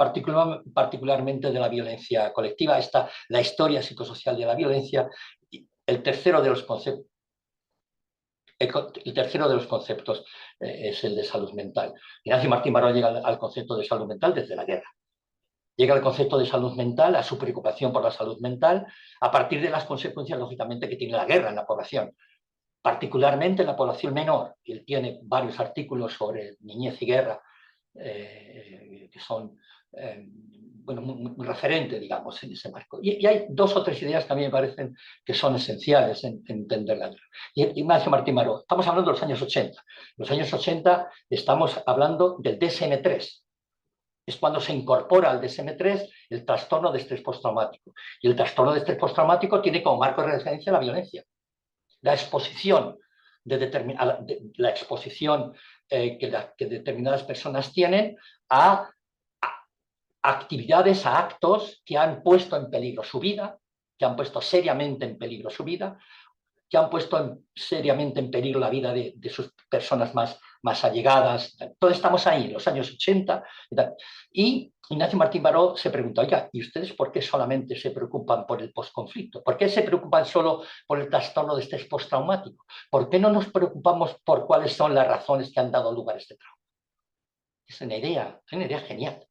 particularmente de la violencia colectiva. La historia psicosocial de la violencia. El tercero de los conceptos es el de salud mental. Ignacio Martín Baró llega al concepto de salud mental desde la guerra. Llega al concepto de salud mental, a su preocupación por la salud mental, a partir de las consecuencias, lógicamente, que tiene la guerra en la población, particularmente en la población menor. Él tiene varios artículos sobre niñez y guerra, que son muy referentes, digamos, en ese marco. Y hay dos o tres ideas que a mí me parecen que son esenciales en entender la guerra. Y Ignacio Martín Baró, estamos hablando de los años 80. En los años 80 estamos hablando del DSM-3. Es cuando se incorpora al DSM-3 el trastorno de estrés postraumático. Y el trastorno de estrés postraumático tiene como marco de referencia la violencia. La exposición la exposición que determinadas personas tienen a actividades, a actos que han puesto en peligro su vida, que han puesto seriamente en peligro su vida, que han puesto seriamente en peligro la vida de sus personas más allegadas. Todos estamos ahí, en los años 80. Y Ignacio Martín Baró se pregunta, oiga, ¿y ustedes por qué solamente se preocupan por el posconflicto? ¿Por qué se preocupan solo por el trastorno de estrés postraumático? ¿Por qué no nos preocupamos por cuáles son las razones que han dado lugar a este trauma? Es una idea genial.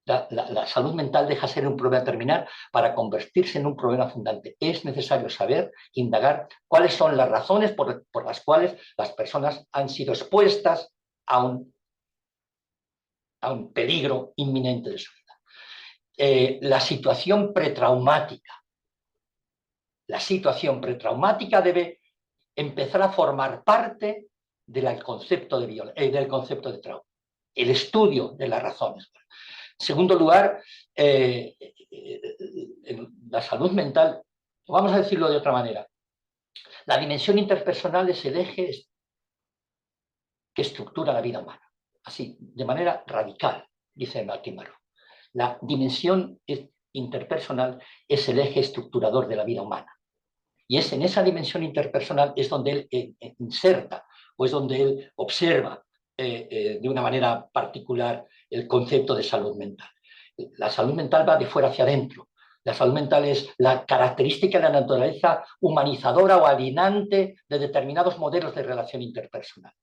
La salud mental deja de ser un problema terminal para convertirse en un problema fundante. Es necesario saber, indagar cuáles son las razones por las cuales las personas han sido expuestas a un peligro inminente de su vida. la situación pretraumática. La situación pretraumática debe empezar a formar parte del concepto del concepto de trauma, el estudio de las razones. En segundo lugar, la salud mental, vamos a decirlo de otra manera, la dimensión interpersonal es el eje que estructura la vida humana, así, de manera radical, dice Martín Baró. La dimensión interpersonal es el eje estructurador de la vida humana. Y es en esa dimensión interpersonal es donde él inserta o es donde él observa de una manera particular el concepto de salud mental. La salud mental va de fuera hacia adentro. La salud mental es la característica de la naturaleza humanizadora o alienante de determinados modelos de relación interpersonal.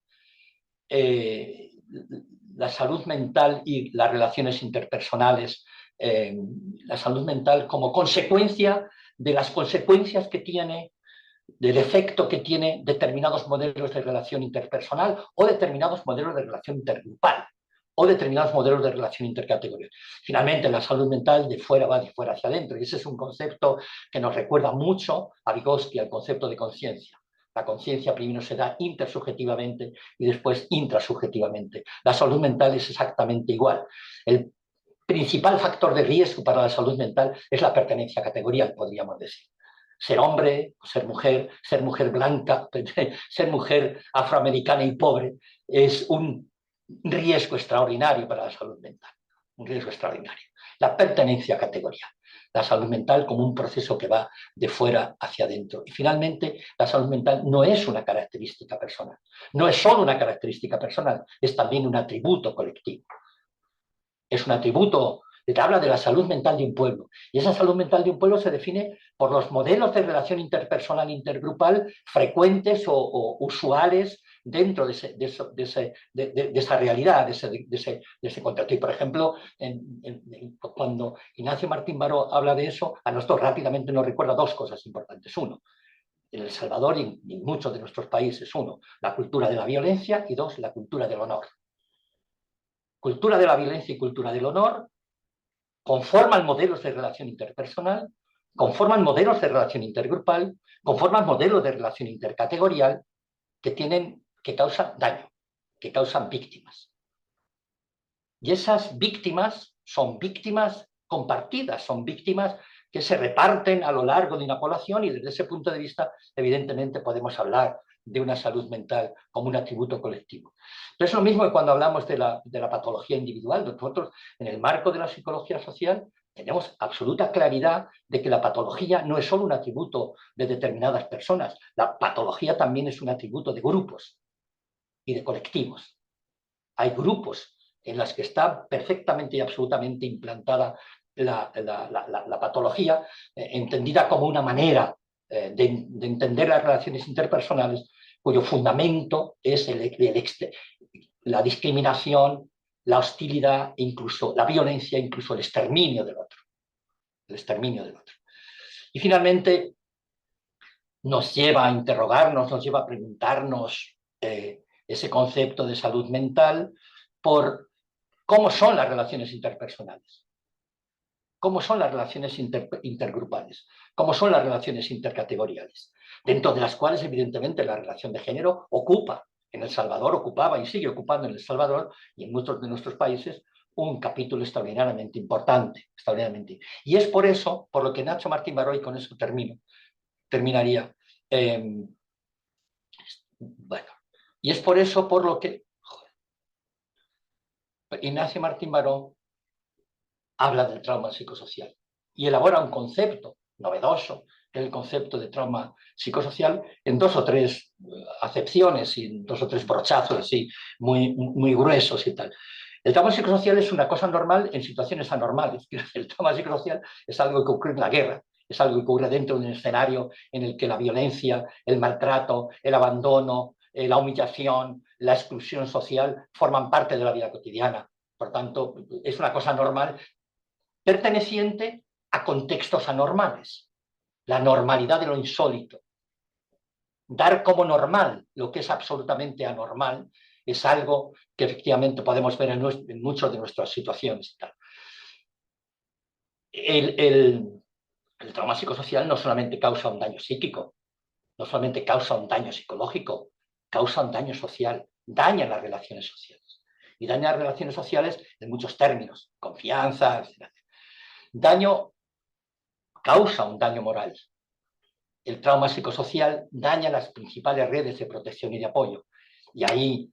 La salud mental y las relaciones interpersonales, la salud mental como consecuencia de las consecuencias que tiene, del efecto que tiene determinados modelos de relación interpersonal o determinados modelos de relación intergrupal o determinados modelos de relación intercategorial. Finalmente, la salud mental de fuera va de fuera hacia adentro y ese es un concepto que nos recuerda mucho a Vygotsky, al concepto de conciencia. La conciencia primero se da intersubjetivamente y después intrasubjetivamente. La salud mental es exactamente igual. El principal factor de riesgo para la salud mental es la pertenencia categorial, podríamos decir. Ser hombre, ser mujer blanca, ser mujer afroamericana y pobre es un riesgo extraordinario para la salud mental. Un riesgo extraordinario. La pertenencia categorial. La salud mental como un proceso que va de fuera hacia adentro. Y finalmente, la salud mental no es una característica personal. No es solo una característica personal, es también un atributo colectivo. Es un atributo que habla de la salud mental de un pueblo. Y esa salud mental de un pueblo se define por los modelos de relación interpersonal intergrupal frecuentes o usuales dentro de esa realidad, de ese contexto. Y, por ejemplo, cuando Ignacio Martín Baró habla de eso, a nosotros rápidamente nos recuerda dos cosas importantes. Uno, en El Salvador y en muchos de nuestros países, uno, la cultura de la violencia y dos, la cultura del honor. Cultura de la violencia y cultura del honor conforman modelos de relación interpersonal, conforman modelos de relación intergrupal, conforman modelos de relación intercategorial que causan daño, que causan víctimas. Y esas víctimas son víctimas compartidas, son víctimas que se reparten a lo largo de una población y desde ese punto de vista, evidentemente, podemos hablar de una salud mental como un atributo colectivo. Pero es lo mismo que cuando hablamos de la patología individual. Nosotros, en el marco de la psicología social, tenemos absoluta claridad de que la patología no es solo un atributo de determinadas personas, la patología también es un atributo de grupos y de colectivos. Hay grupos en los que está perfectamente y absolutamente implantada la patología, entendida como una manera de entender las relaciones interpersonales cuyo fundamento es la discriminación, la hostilidad, incluso la violencia, incluso el exterminio del otro. El exterminio del otro. Y finalmente nos lleva a interrogarnos, nos lleva a preguntarnos ese concepto de salud mental por cómo son las relaciones interpersonales, cómo son las relaciones intergrupales, cómo son las relaciones intercategoriales, dentro de las cuales evidentemente la relación de género ocupa, en El Salvador ocupaba y sigue ocupando en El Salvador y en muchos de nuestros países un capítulo extraordinariamente importante. Y es por eso, por lo que Nacho Martín Baró, y con eso terminaría, bueno, y es por eso por lo que Ignacio Martín Baró habla del trauma psicosocial y elabora un concepto novedoso, que es el concepto de trauma psicosocial, en dos o tres acepciones y dos o tres brochazos así muy gruesos y tal. El trauma psicosocial es una cosa normal en situaciones anormales. El trauma psicosocial es algo que ocurre en la guerra, es algo que ocurre dentro de un escenario en el que la violencia, el maltrato, el abandono, la humillación, la exclusión social forman parte de la vida cotidiana. Por tanto, es una cosa normal perteneciente a contextos anormales. La normalidad de lo insólito. Dar como normal lo que es absolutamente anormal es algo que efectivamente podemos ver en muchas de nuestras situaciones. el trauma psicosocial no solamente causa un daño psíquico, no solamente causa un daño psicológico, causa un daño social, daña las relaciones sociales. Y daña las relaciones sociales en muchos términos, confianza, etc. Daño causa un daño moral. El trauma psicosocial daña las principales redes de protección y de apoyo. Y ahí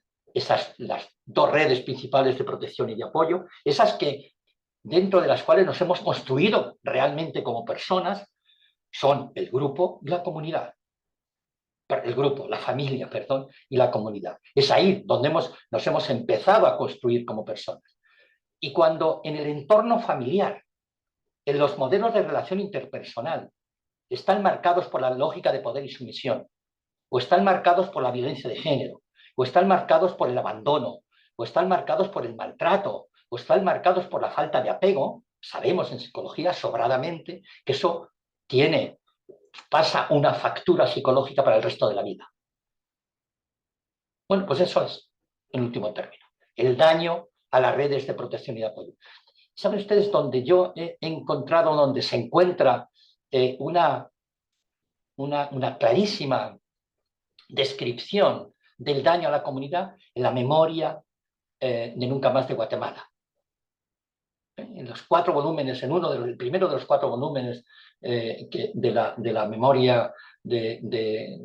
las dos redes principales de protección y de apoyo, esas que dentro de las cuales nos hemos construido realmente como personas, son el grupo y la comunidad. El grupo, la familia, perdón, y la comunidad. Es ahí donde nos hemos empezado a construir como personas. Y cuando en el entorno familiar, en los modelos de relación interpersonal, están marcados por la lógica de poder y sumisión, o están marcados por la violencia de género, o están marcados por el abandono, o están marcados por el maltrato, o están marcados por la falta de apego, sabemos en psicología sobradamente que eso pasa una factura psicológica para el resto de la vida. Bueno, pues eso es, en último término, el daño a las redes de protección y de apoyo. ¿Saben ustedes dónde yo he encontrado, donde se encuentra una clarísima descripción del daño a la comunidad? En la memoria de Nunca Más de Guatemala. En los 4 volúmenes, el primero de los 4 volúmenes de la memoria de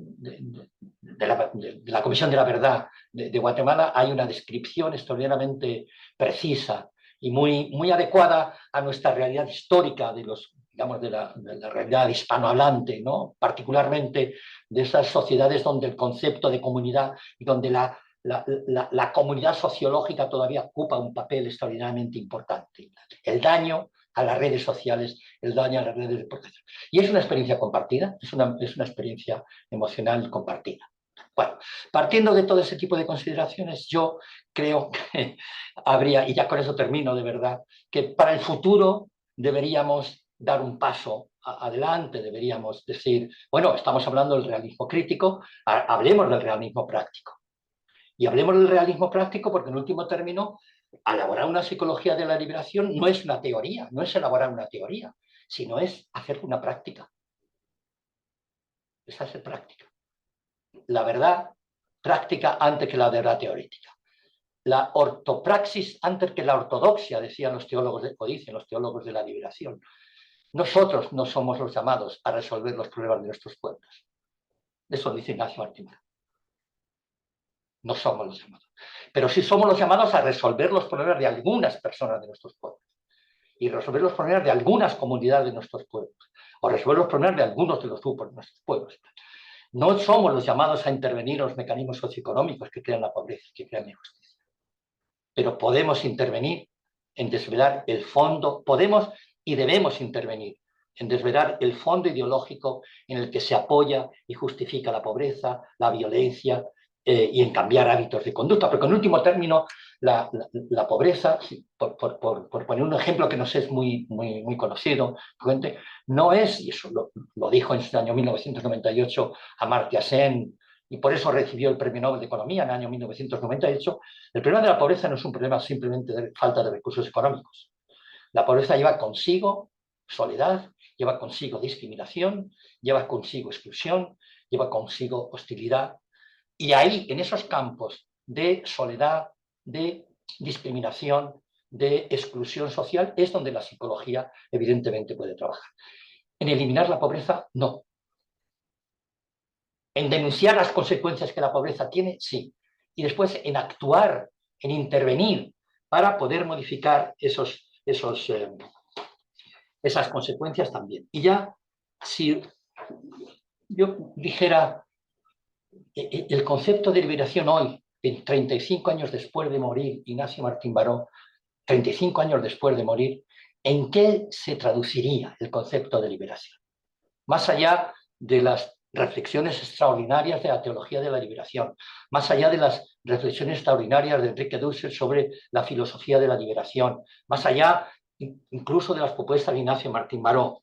la Comisión de la Verdad de Guatemala, hay una descripción extraordinariamente precisa y muy adecuada a nuestra realidad histórica digamos, de la realidad hispanohablante, ¿no? Particularmente de esas sociedades donde el concepto de comunidad y donde la comunidad sociológica todavía ocupa un papel extraordinariamente importante. El daño a las redes sociales, el daño a las redes de protección. Y es una experiencia compartida, es una experiencia emocional compartida. Bueno, partiendo de todo ese tipo de consideraciones, yo creo que habría, y ya con eso termino de verdad, que para el futuro deberíamos dar un paso adelante, deberíamos decir, bueno, estamos hablando del realismo crítico, hablemos del realismo práctico. Y hablemos del realismo práctico porque, en último término, elaborar una psicología de la liberación no es una teoría, no es elaborar una teoría, sino es hacer una práctica. Es hacer práctica. La verdad práctica antes que la verdad teórica. La ortopraxis antes que la ortodoxia, decían los teólogos, o dicen los teólogos de la liberación. Nosotros no somos los llamados a resolver los problemas de nuestros pueblos. Eso dice Ignacio Martín. No somos los llamados. Pero sí somos los llamados a resolver los problemas de algunas personas de nuestros pueblos. Y resolver los problemas de algunas comunidades de nuestros pueblos. O resolver los problemas de algunos de los grupos de nuestros pueblos. No somos los llamados a intervenir en los mecanismos socioeconómicos que crean la pobreza, que crean la injusticia. Pero podemos intervenir en desvelar el fondo, podemos y debemos intervenir en desvelar el fondo ideológico en el que se apoya y justifica la pobreza, la violencia, y en cambiar hábitos de conducta. Porque en último término, la pobreza, por poner un ejemplo que nos es muy conocido, no es, y eso lo dijo en el año 1998 Amartya Sen, y por eso recibió el Premio Nobel de Economía en el año 1998, el problema de la pobreza no es un problema simplemente de falta de recursos económicos. La pobreza lleva consigo soledad, lleva consigo discriminación, lleva consigo exclusión, lleva consigo hostilidad. Y ahí, en esos campos de soledad, de discriminación, de exclusión social, es donde la psicología evidentemente puede trabajar. En eliminar la pobreza, no. En denunciar las consecuencias que la pobreza tiene, sí. Y después en actuar, en intervenir para poder modificar esas consecuencias también. Y ya, si yo dijera, el concepto de liberación hoy, 35 años después de morir Ignacio Martín Baró, 35 años después de morir, ¿en qué se traduciría el concepto de liberación? Más allá de las reflexiones extraordinarias de la teología de la liberación, más allá de las reflexiones extraordinarias de Enrique Dussel sobre la filosofía de la liberación, más allá incluso de las propuestas de Ignacio Martín Baró,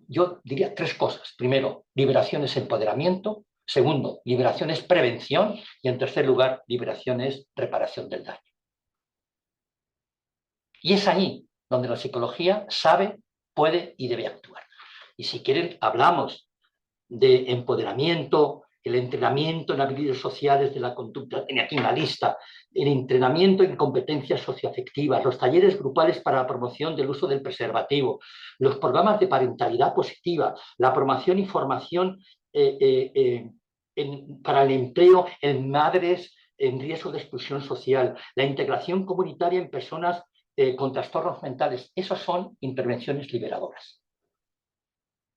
yo diría 3 cosas. Primero, liberación es empoderamiento. Segundo, liberación es prevención. Y en tercer lugar, liberación es reparación del daño. Y es ahí donde la psicología sabe, puede y debe actuar. Y si quieren, hablamos de empoderamiento, el entrenamiento en habilidades sociales de la conducta, tiene aquí una lista, el entrenamiento en competencias socioafectivas, los talleres grupales para la promoción del uso del preservativo, los programas de parentalidad positiva, la promoción y formación para el empleo en madres en riesgo de exclusión social, la integración comunitaria en personas con trastornos mentales. Esas son intervenciones liberadoras.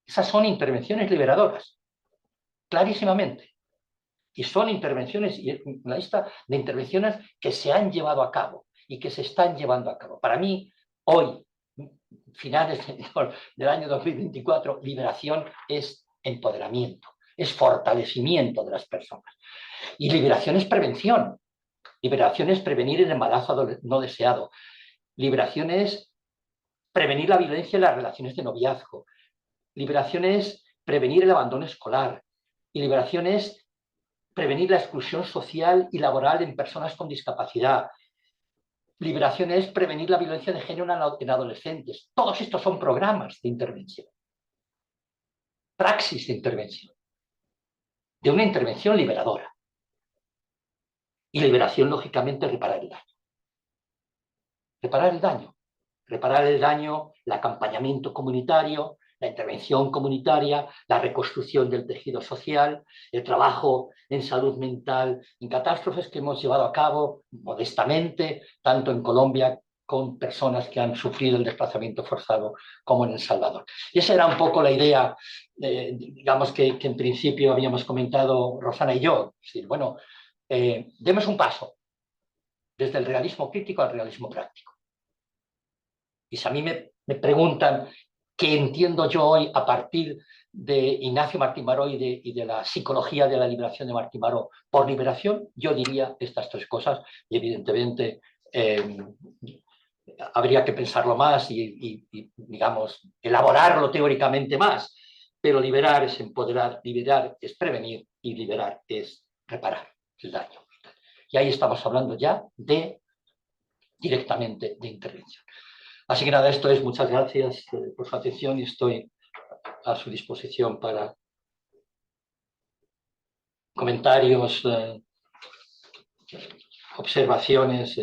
Esas son intervenciones liberadoras, clarísimamente. Y son intervenciones, y una lista de intervenciones que se han llevado a cabo y que se están llevando a cabo. Para mí, hoy, finales del año 2024, liberación es empoderamiento, es fortalecimiento de las personas. Y liberación es prevención. Liberación es prevenir el embarazo no deseado. Liberación es prevenir la violencia en las relaciones de noviazgo. Liberación es prevenir el abandono escolar. Y liberación es prevenir la exclusión social y laboral en personas con discapacidad. Liberación es prevenir la violencia de género en adolescentes. Todos estos son programas de intervención. Praxis de intervención. De una intervención liberadora. Y liberación, lógicamente, reparar el daño. Reparar el daño. Reparar el daño, el acompañamiento comunitario, la intervención comunitaria, la reconstrucción del tejido social, el trabajo en salud mental, en catástrofes que hemos llevado a cabo modestamente, tanto en Colombia con personas que han sufrido el desplazamiento forzado como en El Salvador. Y esa era un poco la idea, digamos, que en principio habíamos comentado Rosana y yo. Es decir, bueno, demos un paso desde el realismo crítico al realismo práctico. Y si a mí me preguntan qué entiendo yo hoy a partir de Ignacio Martín Baró y de la psicología de la liberación de Martín Baró por liberación, yo diría estas tres cosas y evidentemente habría que pensarlo más y, digamos, elaborarlo teóricamente más, pero liberar es empoderar, liberar es prevenir y liberar es reparar el daño. Y ahí estamos hablando ya directamente de intervención. Así que nada, esto es, muchas gracias por su atención y estoy a su disposición para comentarios, observaciones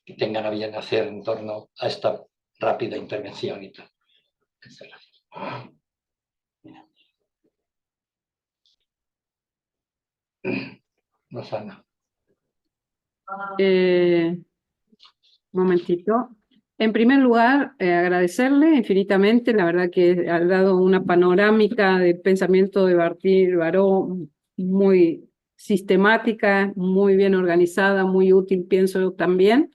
que tengan a bien hacer en torno a esta rápida intervención y tal. Muchas gracias. Rosana. Momentito. En primer lugar, agradecerle infinitamente, la verdad que ha dado una panorámica del pensamiento de Martín Baró muy sistemática, muy bien organizada, muy útil, pienso también.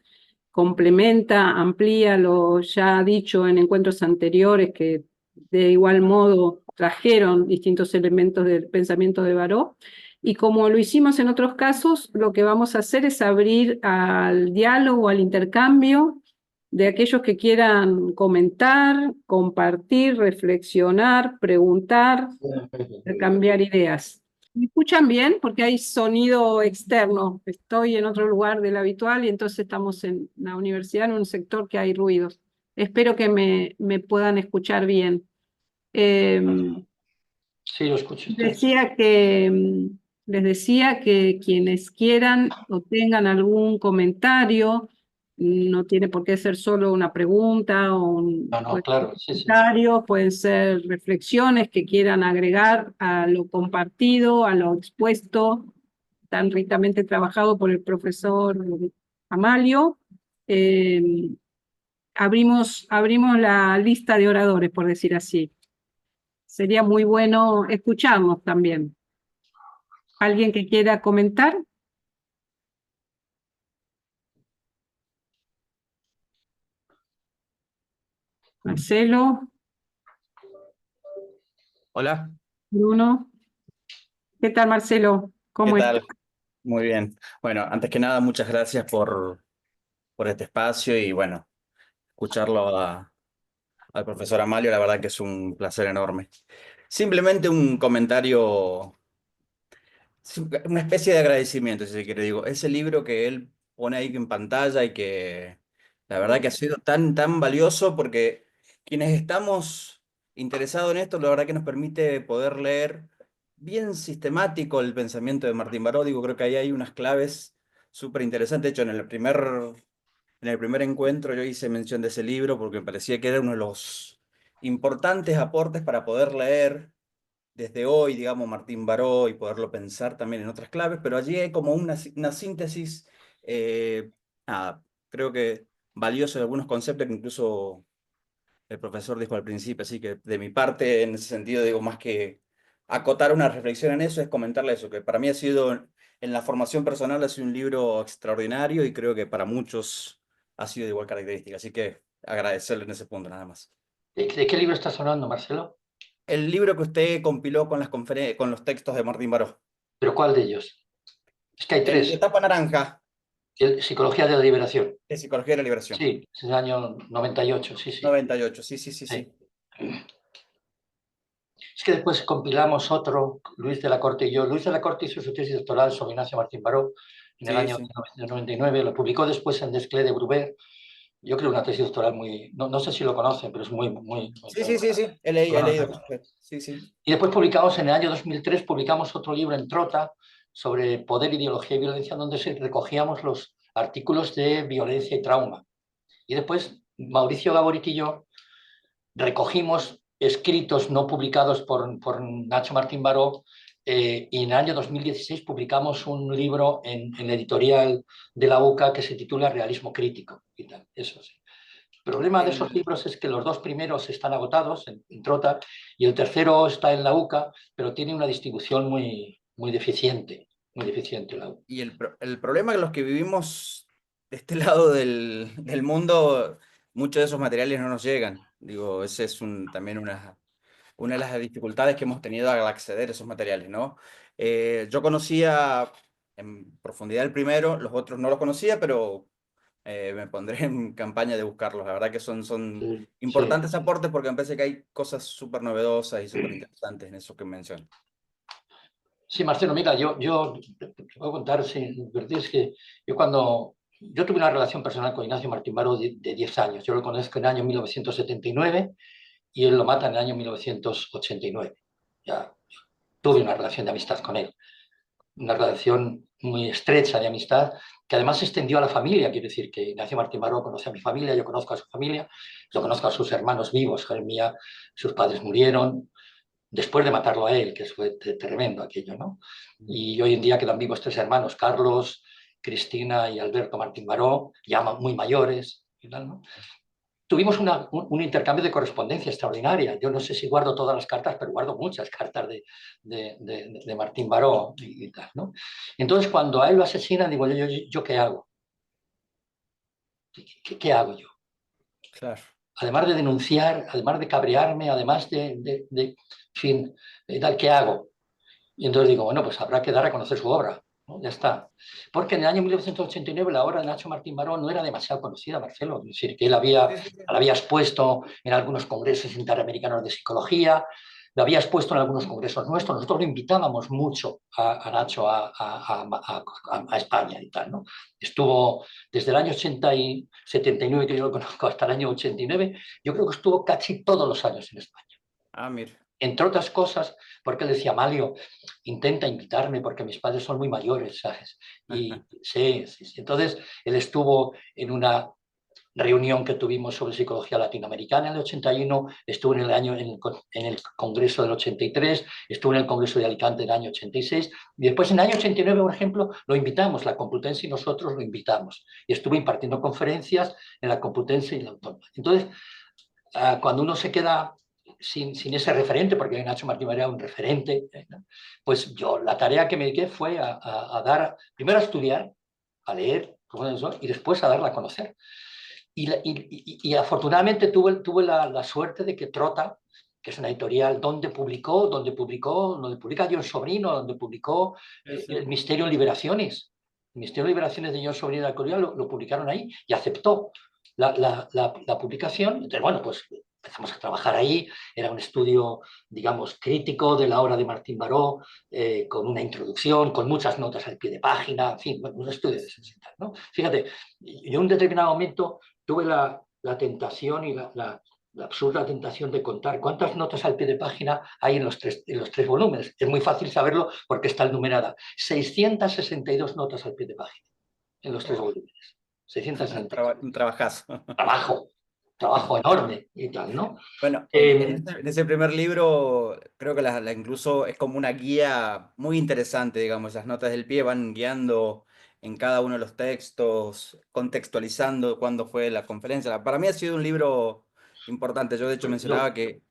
Complementa, amplía lo ya dicho en encuentros anteriores, que de igual modo trajeron distintos elementos del pensamiento de Baró. Y como lo hicimos en otros casos, lo que vamos a hacer es abrir al diálogo, al intercambio de aquellos que quieran comentar, compartir, reflexionar, preguntar, cambiar ideas. ¿Me escuchan bien? Porque hay sonido externo. Estoy en otro lugar del habitual y entonces estamos en la universidad, en un sector que hay ruidos. Espero que me puedan escuchar bien. Sí, lo escucho. Decía que, les decía que quienes quieran o tengan algún comentario, no tiene por qué ser solo una pregunta o un claro, sí. comentario, pueden ser reflexiones que quieran agregar a lo compartido, a lo expuesto, tan ricamente trabajado por el profesor Amalio. Abrimos la lista de oradores, por decir así. Sería muy bueno escucharnos también. ¿Alguien que quiera comentar? Marcelo, Hola, Bruno. ¿Qué tal, Marcelo? ¿qué ¿Cómo estás? tal? Muy bien. Bueno, antes que nada, muchas gracias por este espacio y bueno, escucharlo al profesor Amalio, la verdad que es un placer enorme. Simplemente un comentario, una especie de agradecimiento, si se quiere, digo, ese libro que él pone ahí en pantalla y que La verdad que ha sido tan valioso porque quienes estamos interesados en esto, la verdad que nos permite poder leer bien sistemático el pensamiento de Martín Baró. Digo, creo que ahí hay unas claves súper interesantes. De hecho, en el primer encuentro yo hice mención de ese libro porque me parecía que era uno de los importantes aportes para poder leer desde hoy, digamos, Martín Baró y poderlo pensar también en otras claves, pero allí hay como una síntesis, nada, creo que valioso de algunos conceptos que incluso el profesor dijo al principio, así que de mi parte, en ese sentido, digo, más que acotar una reflexión en eso, es comentarle eso, que para mí ha sido, en la formación personal, ha sido un libro extraordinario y creo que para muchos ha sido de igual característica, así que agradecerle en ese punto nada más. ¿De qué libro estás hablando, Marcelo? El libro que usted compiló con con los textos de Martín Baró. ¿Pero cuál de ellos? Es que hay El de tres. tapa naranja, Psicología de la liberación. de Psicología de la Liberación. Sí, es del año 98, sí, sí. 98, sí, sí, sí, Sí. sí. Es que después compilamos otro, Luis de la Corte y yo. Luis de la Corte hizo su tesis doctoral sobre Ignacio Martín Baró en el Sí, año sí. 1999, lo publicó después en Desclés de Bruber. Yo creo una tesis doctoral muy, no sé si lo conocen, pero es muy Sí, sí, sí, sí. He ¿Lo leído. conocen? Sí, sí. Y después publicamos en el año 2003, publicamos otro libro en Trota sobre poder, ideología y violencia, donde recogíamos los artículos de violencia y trauma. Y después Mauricio Gaborit y yo recogimos escritos no publicados por Nacho Martín Baró, y en el año 2016 publicamos un libro en la editorial de la UCA que se titula Realismo Crítico. Y tal, eso sí. El problema de esos El, libros es que los dos primeros están agotados en Trota y el tercero está en la UCA, pero tiene una distribución muy deficiente, muy deficiente la UCA. el problema es que los que vivimos de este lado del mundo, muchos de esos materiales no nos llegan. Digo, ese es también una de las dificultades que hemos tenido al acceder a esos materiales, ¿no? Yo conocía en profundidad el primero, los otros no los conocía, pero me pondré en campaña de buscarlos. La verdad que son Sí, sí. importantes aportes porque me parece que hay cosas súper novedosas y súper interesantes en eso que menciono. Sí, Marcelo, mira, yo te voy a contar, sí, es que yo tuve una relación personal con Ignacio Martín Baró de 10 años. Yo lo conozco en el año 1979 y él lo mata en el año 1989. Ya tuve una relación de amistad con él, una relación muy estrecha de amistad que además se extendió a la familia. Quiero decir que Ignacio Martín Baró conoce a mi familia, yo conozco a su familia, yo conozco a sus hermanos vivos. Jeremía, sus padres murieron después de matarlo a él, que fue tremendo aquello, ¿no? Y hoy en día quedan vivos tres hermanos, Carlos, Cristina y Alberto Martín Baró, ya muy mayores y tal, ¿no? Tuvimos un intercambio de correspondencia extraordinaria. Yo no sé si guardo todas las cartas, pero guardo muchas cartas de Martín Baró y tal, ¿no? Entonces, cuando a él lo asesinan, digo, ¿yo qué hago? ¿Qué hago yo? Claro. Además de denunciar, además de cabrearme, además en fin, tal, ¿qué hago? Y entonces digo, bueno, pues habrá que dar a conocer su obra, ¿no? Ya está. Porque en el año 1989 la obra de Nacho Martín Baró no era demasiado conocida, Marcelo. Es decir, que él Sí, sí, sí. la había expuesto en algunos congresos interamericanos de psicología, lo había expuesto en algunos congresos nuestros. Nosotros lo invitábamos mucho a Nacho a España y tal, ¿no? Estuvo desde el año 79, que yo lo conozco, hasta el año 89. Yo creo que estuvo casi todos los años en España. Ah, mira. Entre otras cosas, porque él decía, Malio, intenta invitarme porque mis padres son muy mayores, ¿sabes? Y sí, sí, sí. Entonces, él estuvo en una reunión que tuvimos sobre psicología latinoamericana en el 81, estuvo en el Congreso del 83, estuvo en el Congreso de Alicante en el año 86, y después en el año 89, por ejemplo, lo invitamos, la Complutense y nosotros lo invitamos, y estuvo impartiendo conferencias en la Complutense y en la Autónoma. Entonces, cuando uno se queda sin ese referente, porque Nacho Martín era un referente, ¿no? Pues yo la tarea que me dediqué fue primero a estudiar, a leer, y después a darla a conocer. Y afortunadamente tuve la suerte de que Trota, que es una editorial donde publica John Sobrino, donde publicó Sí, El sí. Misterio en Liberaciones. El Misterio en Liberaciones de John Sobrino de la Coruña lo publicaron ahí y aceptó la publicación. Entonces, bueno, pues empezamos a trabajar ahí. Era un estudio, digamos, crítico de la obra de Martín Baró, con una introducción, con muchas notas al pie de página, en fin, un estudio de ese, ¿no? Fíjate, yo en un determinado momento tuve la tentación y la absurda tentación de contar cuántas notas al pie de página hay en los tres volúmenes. Es muy fácil saberlo porque está numerada. 662 notas al pie de página en los 3 volúmenes. 662. Un trabajazo. Trabajo enorme y tal, ¿no? Bueno, en ese primer libro creo que incluso es como una guía muy interesante, digamos, las notas del pie van guiando en cada uno de los textos, contextualizando cuándo fue la conferencia. Para mí ha sido un libro importante. Yo de hecho mencionaba que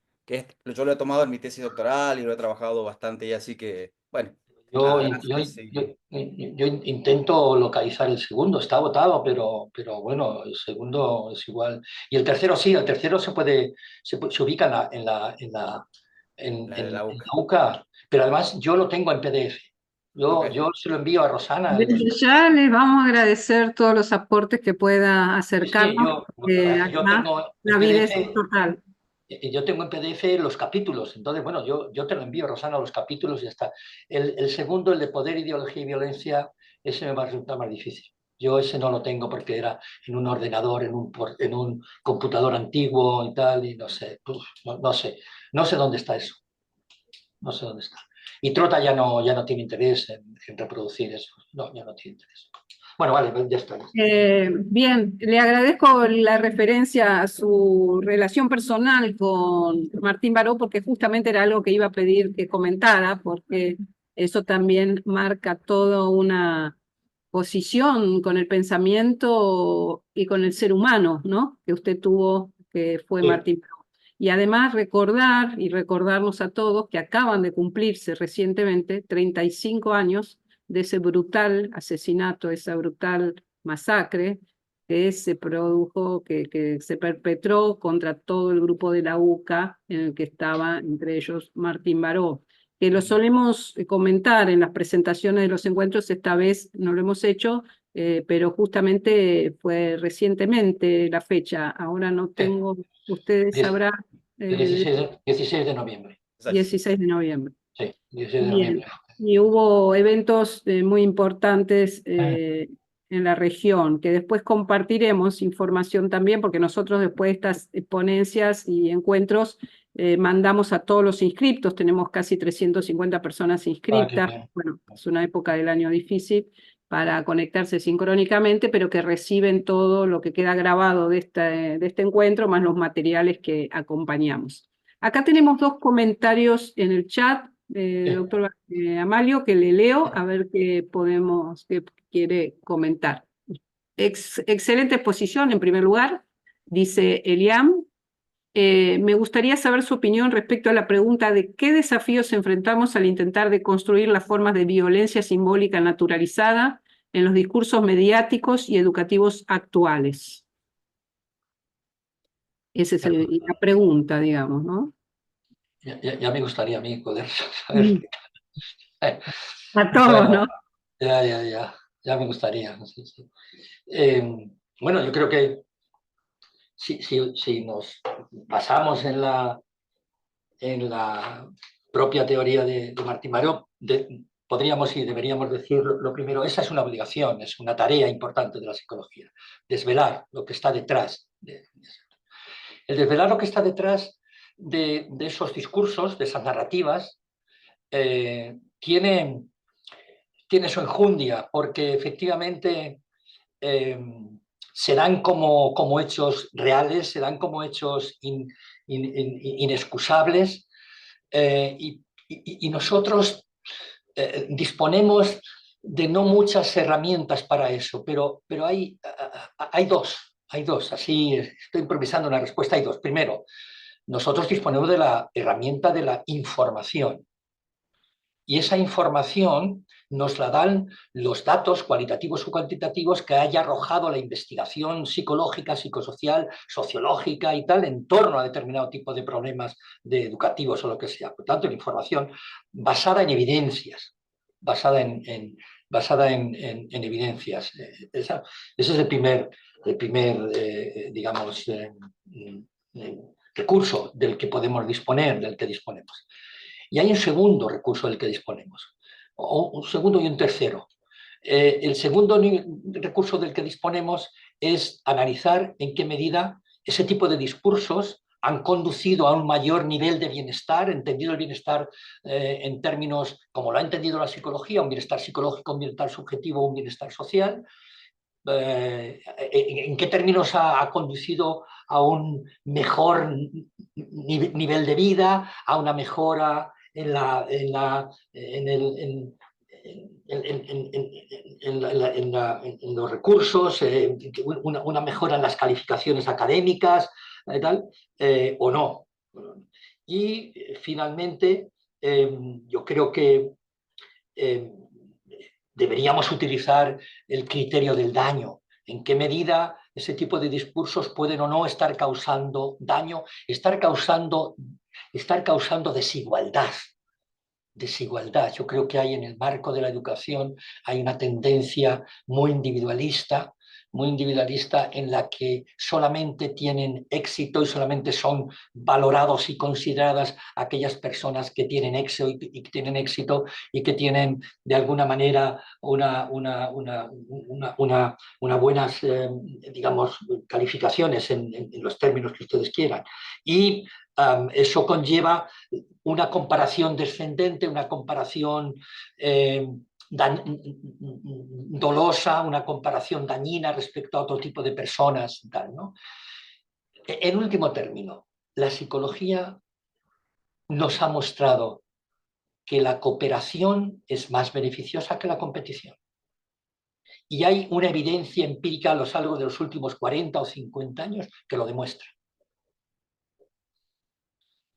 yo lo he tomado en mi tesis doctoral y lo he trabajado bastante y así que, bueno, Yo, nada, yo, gracias. yo intento localizar el segundo, está agotado, pero bueno, el segundo es igual. Y el tercero sí, el tercero se ubica en La la UCA. UCA, pero además yo lo tengo en PDF. Ok. Yo se lo envío a Rosana. Desde ya les vamos a agradecer todos los aportes que pueda Es que acercarnos, porque yo acá tengo en la vida es PDF. total. Yo tengo en PDF los capítulos, entonces, bueno, yo te lo envío, Rosana, los capítulos y ya está. El segundo, el de poder, ideología y violencia, ese me va a resultar más difícil. Yo ese no lo tengo porque era en un ordenador, en un computador antiguo y tal, y no sé, no sé dónde está eso, no sé dónde está. Y Trota ya no tiene interés en reproducir eso, no, ya no tiene interés. Bueno, vale, ya está. Bien, le agradezco la referencia a su relación personal con Martín Baró, porque justamente era algo que iba a pedir que comentara, porque eso también marca toda una posición con el pensamiento y con el ser humano, ¿no? Que usted tuvo, que fue Sí. Martín Baró. Y además recordar y recordarnos a todos que acaban de cumplirse recientemente 35 años de ese brutal asesinato, esa brutal masacre que se produjo, que se perpetró contra todo el grupo de la UCA, en el que estaba entre ellos Martín Baró, que lo solemos comentar en las presentaciones de los encuentros, esta vez no lo hemos hecho, pero justamente fue recientemente la fecha, ahora no tengo, ustedes sabrán, El 16 de noviembre. 16 de noviembre. Sí, 16 de Bien, noviembre. y hubo eventos muy importantes en la región, que después compartiremos información también, porque nosotros después de estas ponencias y encuentros mandamos a todos los inscriptos, tenemos casi 350 personas Qué inscritas, bien. bueno, es una época del año difícil para conectarse sincrónicamente, pero que reciben todo lo que queda grabado de este encuentro, más los materiales que acompañamos. Acá tenemos 2 comentarios en el chat, doctor Amalio, que le leo, a ver qué quiere comentar. Excelente exposición, en primer lugar, dice Eliam. Me gustaría saber su opinión respecto a la pregunta de qué desafíos enfrentamos al intentar deconstruir las formas de violencia simbólica naturalizada en los discursos mediáticos y educativos actuales. Esa es la pregunta, digamos, ¿no? Ya me gustaría a mí poder saber. A todos, Bueno, ¿no? ya me gustaría. Sí. Bueno, yo creo que si nos basamos en la propia teoría de Martín Baró, podríamos y deberíamos decir lo primero, esa es una obligación, es una tarea importante de la psicología, desvelar lo que está detrás de eso. El desvelar lo que está detrás de esos discursos, de esas narrativas, tiene su enjundia, porque efectivamente se dan como hechos reales, se dan como hechos inexcusables, y nosotros disponemos de no muchas herramientas para eso, pero hay dos, así estoy improvisando una respuesta, hay dos. Primero, nosotros disponemos de la herramienta de la información, y esa información nos la dan los datos cualitativos o cuantitativos que haya arrojado la investigación psicológica, psicosocial, sociológica y tal en torno a determinado tipo de problemas educativos o lo que sea. Por tanto, la información basada en evidencias, basada en evidencias. Ese es el primer digamos, recurso del que podemos disponer, del que disponemos. Y hay un segundo recurso del que disponemos, o un segundo y un tercero. El segundo recurso del que disponemos es analizar en qué medida ese tipo de discursos han conducido a un mayor nivel de bienestar, entendido el bienestar en términos, como lo ha entendido la psicología, un bienestar psicológico, un bienestar subjetivo, un bienestar social, en qué términos ha conducido a un mejor nivel de vida, a una mejora en los recursos, una mejora en las calificaciones académicas, tal, o no. Y finalmente, yo creo que eh, deberíamos utilizar el criterio del daño. ¿En qué medida ese tipo de discursos pueden o no estar causando daño, estar causando desigualdad? Desigualdad. Yo creo que hay en el marco de la educación hay una tendencia muy individualista en la que solamente tienen éxito y solamente son valorados y consideradas aquellas personas que tienen éxito y que tienen éxito y que tienen de alguna manera unas buenas, digamos, calificaciones en los términos que ustedes quieran. Y eso conlleva una comparación descendente, una comparación dolosa, una comparación dañina respecto a otro tipo de personas. Tal, ¿no? En último término, la psicología nos ha mostrado que la cooperación es más beneficiosa que la competición. Y hay una evidencia empírica a lo largo de los últimos 40 o 50 años que lo demuestra.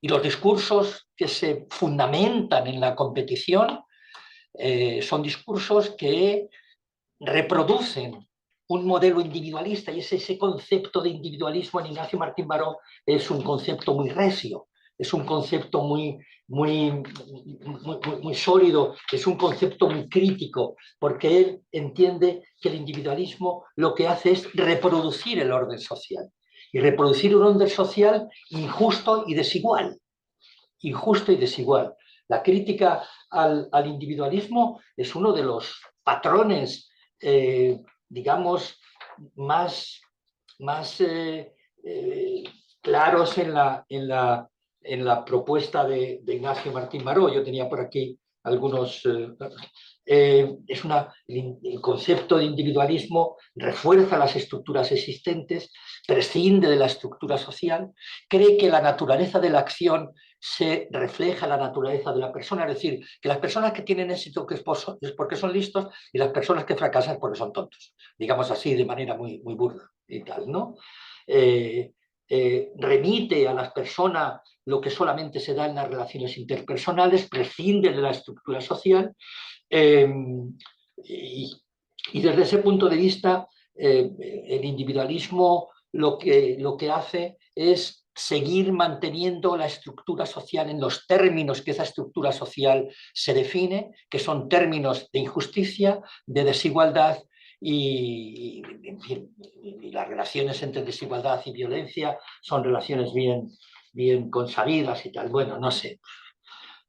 Y los discursos que se fundamentan en la competición son discursos que reproducen un modelo individualista, y ese concepto de individualismo en Ignacio Martín Baró es un concepto muy recio, es un concepto muy sólido, es un concepto muy crítico, porque él entiende que el individualismo lo que hace es reproducir el orden social, y reproducir un orden social injusto y desigual. Injusto y desigual. La crítica al individualismo es uno de los patrones, digamos, más claros en la propuesta de Ignacio Martín Baró. Yo tenía por aquí algunos... el concepto de individualismo refuerza las estructuras existentes, prescinde de la estructura social, cree que la naturaleza de la acción se refleja en la naturaleza de la persona, es decir, que las personas que tienen éxito es porque son listos y las personas que fracasan es porque son tontos, digamos así de manera muy burda y tal, ¿no? Remite a las personas lo que solamente se da en las relaciones interpersonales, prescinde de la estructura social, y desde ese punto de vista el individualismo lo que hace es seguir manteniendo la estructura social en los términos que esa estructura social se define, que son términos de injusticia, de desigualdad en fin, y las relaciones entre desigualdad y violencia son relaciones bien consabidas y tal. Bueno, no sé,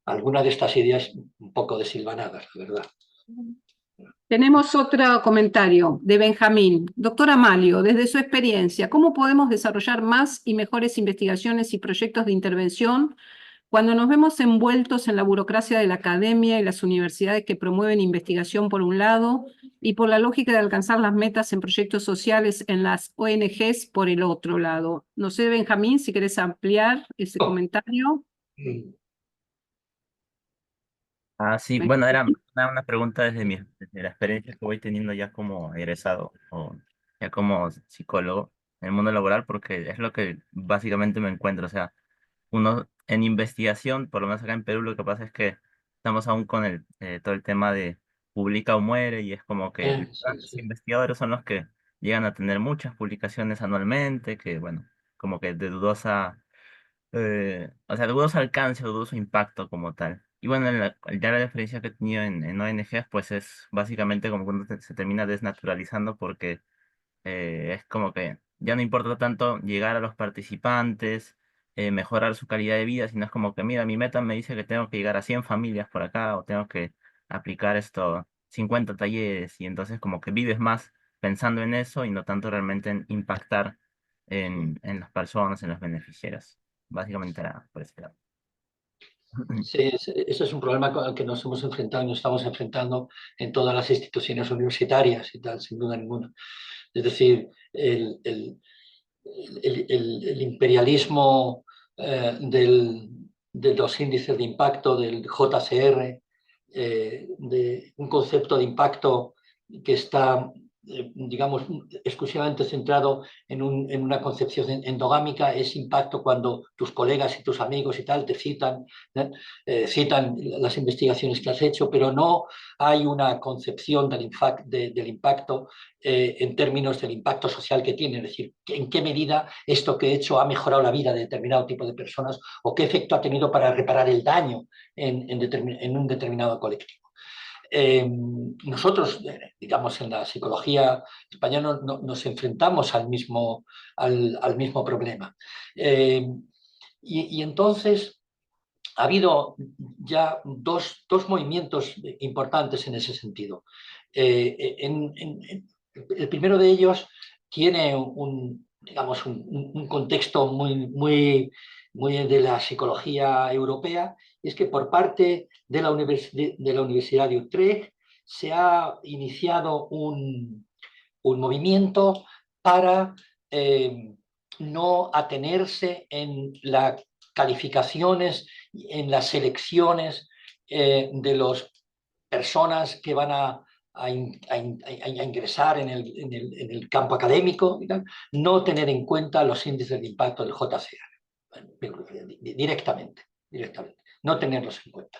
alguna de estas ideas un poco desilvanadas, la verdad. Tenemos otro comentario de Benjamín. Doctor Amalio, desde su experiencia, ¿cómo podemos desarrollar más y mejores investigaciones y proyectos de intervención cuando nos vemos envueltos en la burocracia de la academia y las universidades que promueven investigación por un lado y por la lógica de alcanzar las metas en proyectos sociales en las ONGs por el otro lado? No sé, Benjamín, si querés ampliar ese comentario. Sí, bueno, era una pregunta desde la experiencia que voy teniendo ya como egresado o ya como psicólogo en el mundo laboral, porque es lo que básicamente me encuentro. O sea, uno en investigación, por lo menos acá en Perú, lo que pasa es que estamos aún con todo el tema de publica o muere, y es como que los Sí, grandes sí. investigadores son los que llegan a tener muchas publicaciones anualmente, que bueno, como que de dudosa o sea, dudoso alcance o dudoso impacto como tal. Y bueno, ya la experiencia que he tenido en ONGs, pues es básicamente como cuando se termina desnaturalizando, porque es como que ya no importa tanto llegar a los participantes, mejorar su calidad de vida, sino es como que, mira, mi meta me dice que tengo que llegar a 100 familias por acá o tengo que aplicar esto, 50 talleres, y entonces como que vives más pensando en eso y no tanto realmente en impactar en las personas, en los beneficiarios. Básicamente era por ese lado. Sí, ese es un problema al que nos hemos enfrentado y nos estamos enfrentando en todas las instituciones universitarias y tal, sin duda ninguna. Es decir, el imperialismo de los índices de impacto, del JCR, de un concepto de impacto que está, digamos, exclusivamente centrado en una concepción endogámica. Es impacto cuando tus colegas y tus amigos y tal te citan, citan las investigaciones que has hecho, pero no hay una concepción del impacto en términos del impacto social que tiene, es decir, en qué medida esto que he hecho ha mejorado la vida de determinado tipo de personas o qué efecto ha tenido para reparar el daño en un determinado colectivo. Nosotros, digamos, en la psicología española nos enfrentamos al mismo problema. Y entonces ha habido ya dos movimientos importantes en ese sentido. El primero de ellos tiene digamos, un contexto muy de la psicología europea, y es que por parte de la Universidad de Utrecht se ha iniciado un movimiento para no atenerse en las calificaciones, en las selecciones de las personas que van a ingresar en el campo académico, no tener en cuenta los índices de impacto del JCR, directamente, no tenerlos en cuenta.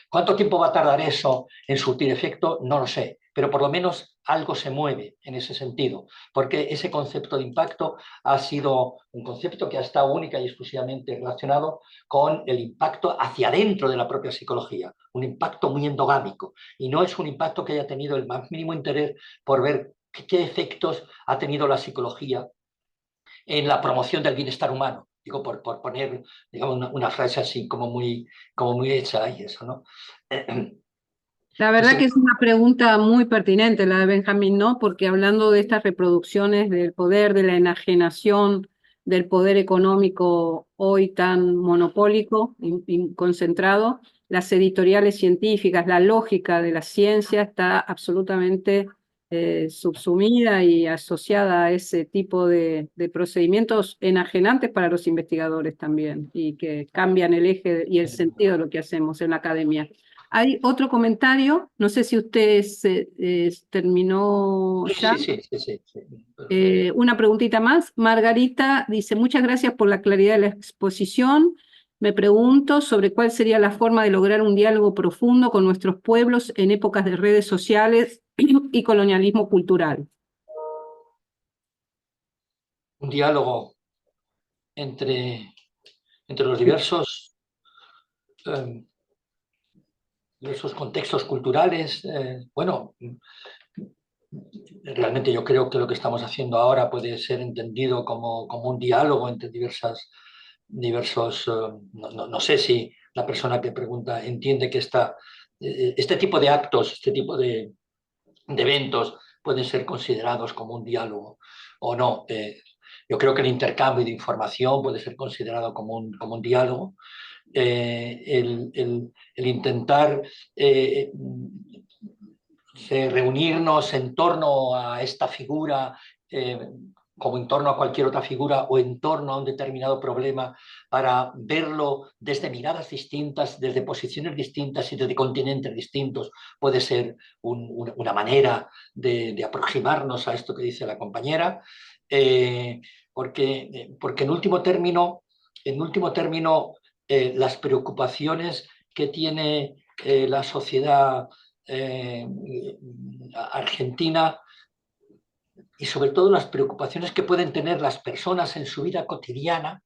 ¿Cuánto tiempo va a tardar eso en surtir efecto? No lo sé, pero por lo menos algo se mueve en ese sentido, porque ese concepto de impacto ha sido un concepto que ha estado única y exclusivamente relacionado con el impacto hacia adentro de la propia psicología, un impacto muy endogámico, y no es un impacto que haya tenido el más mínimo interés por ver qué efectos ha tenido la psicología en la promoción del bienestar humano. Digo, por poner, digamos, una frase así como muy hecha y eso, ¿no? La verdad que es una pregunta muy pertinente la de Benjamín, ¿no? Porque hablando de estas reproducciones del poder, de la enajenación del poder económico hoy tan monopólico y concentrado, las editoriales científicas, la lógica de la ciencia está absolutamente subsumida y asociada a ese tipo de procedimientos enajenantes para los investigadores también, y que cambian el eje y el sentido de lo que hacemos en la academia. Hay otro comentario, no sé si usted terminó ya. Sí. Una preguntita más. Margarita dice, muchas gracias por la claridad de la exposición. Me pregunto sobre cuál sería la forma de lograr un diálogo profundo con nuestros pueblos en épocas de redes sociales y colonialismo cultural. Un diálogo entre los diversos contextos culturales. Bueno, realmente yo creo que lo que estamos haciendo ahora puede ser entendido como un diálogo entre diversos, no sé si la persona que pregunta entiende que este tipo de actos, este tipo de eventos pueden ser considerados como un diálogo o no. Yo creo que el intercambio de información puede ser considerado como un diálogo. El intentar reunirnos en torno a esta figura, como en torno a cualquier otra figura o en torno a un determinado problema, para verlo desde miradas distintas, desde posiciones distintas y desde continentes distintos, puede ser una manera de aproximarnos a esto que dice la compañera, porque en último término, las preocupaciones que tiene la sociedad argentina, y sobre todo las preocupaciones que pueden tener las personas en su vida cotidiana,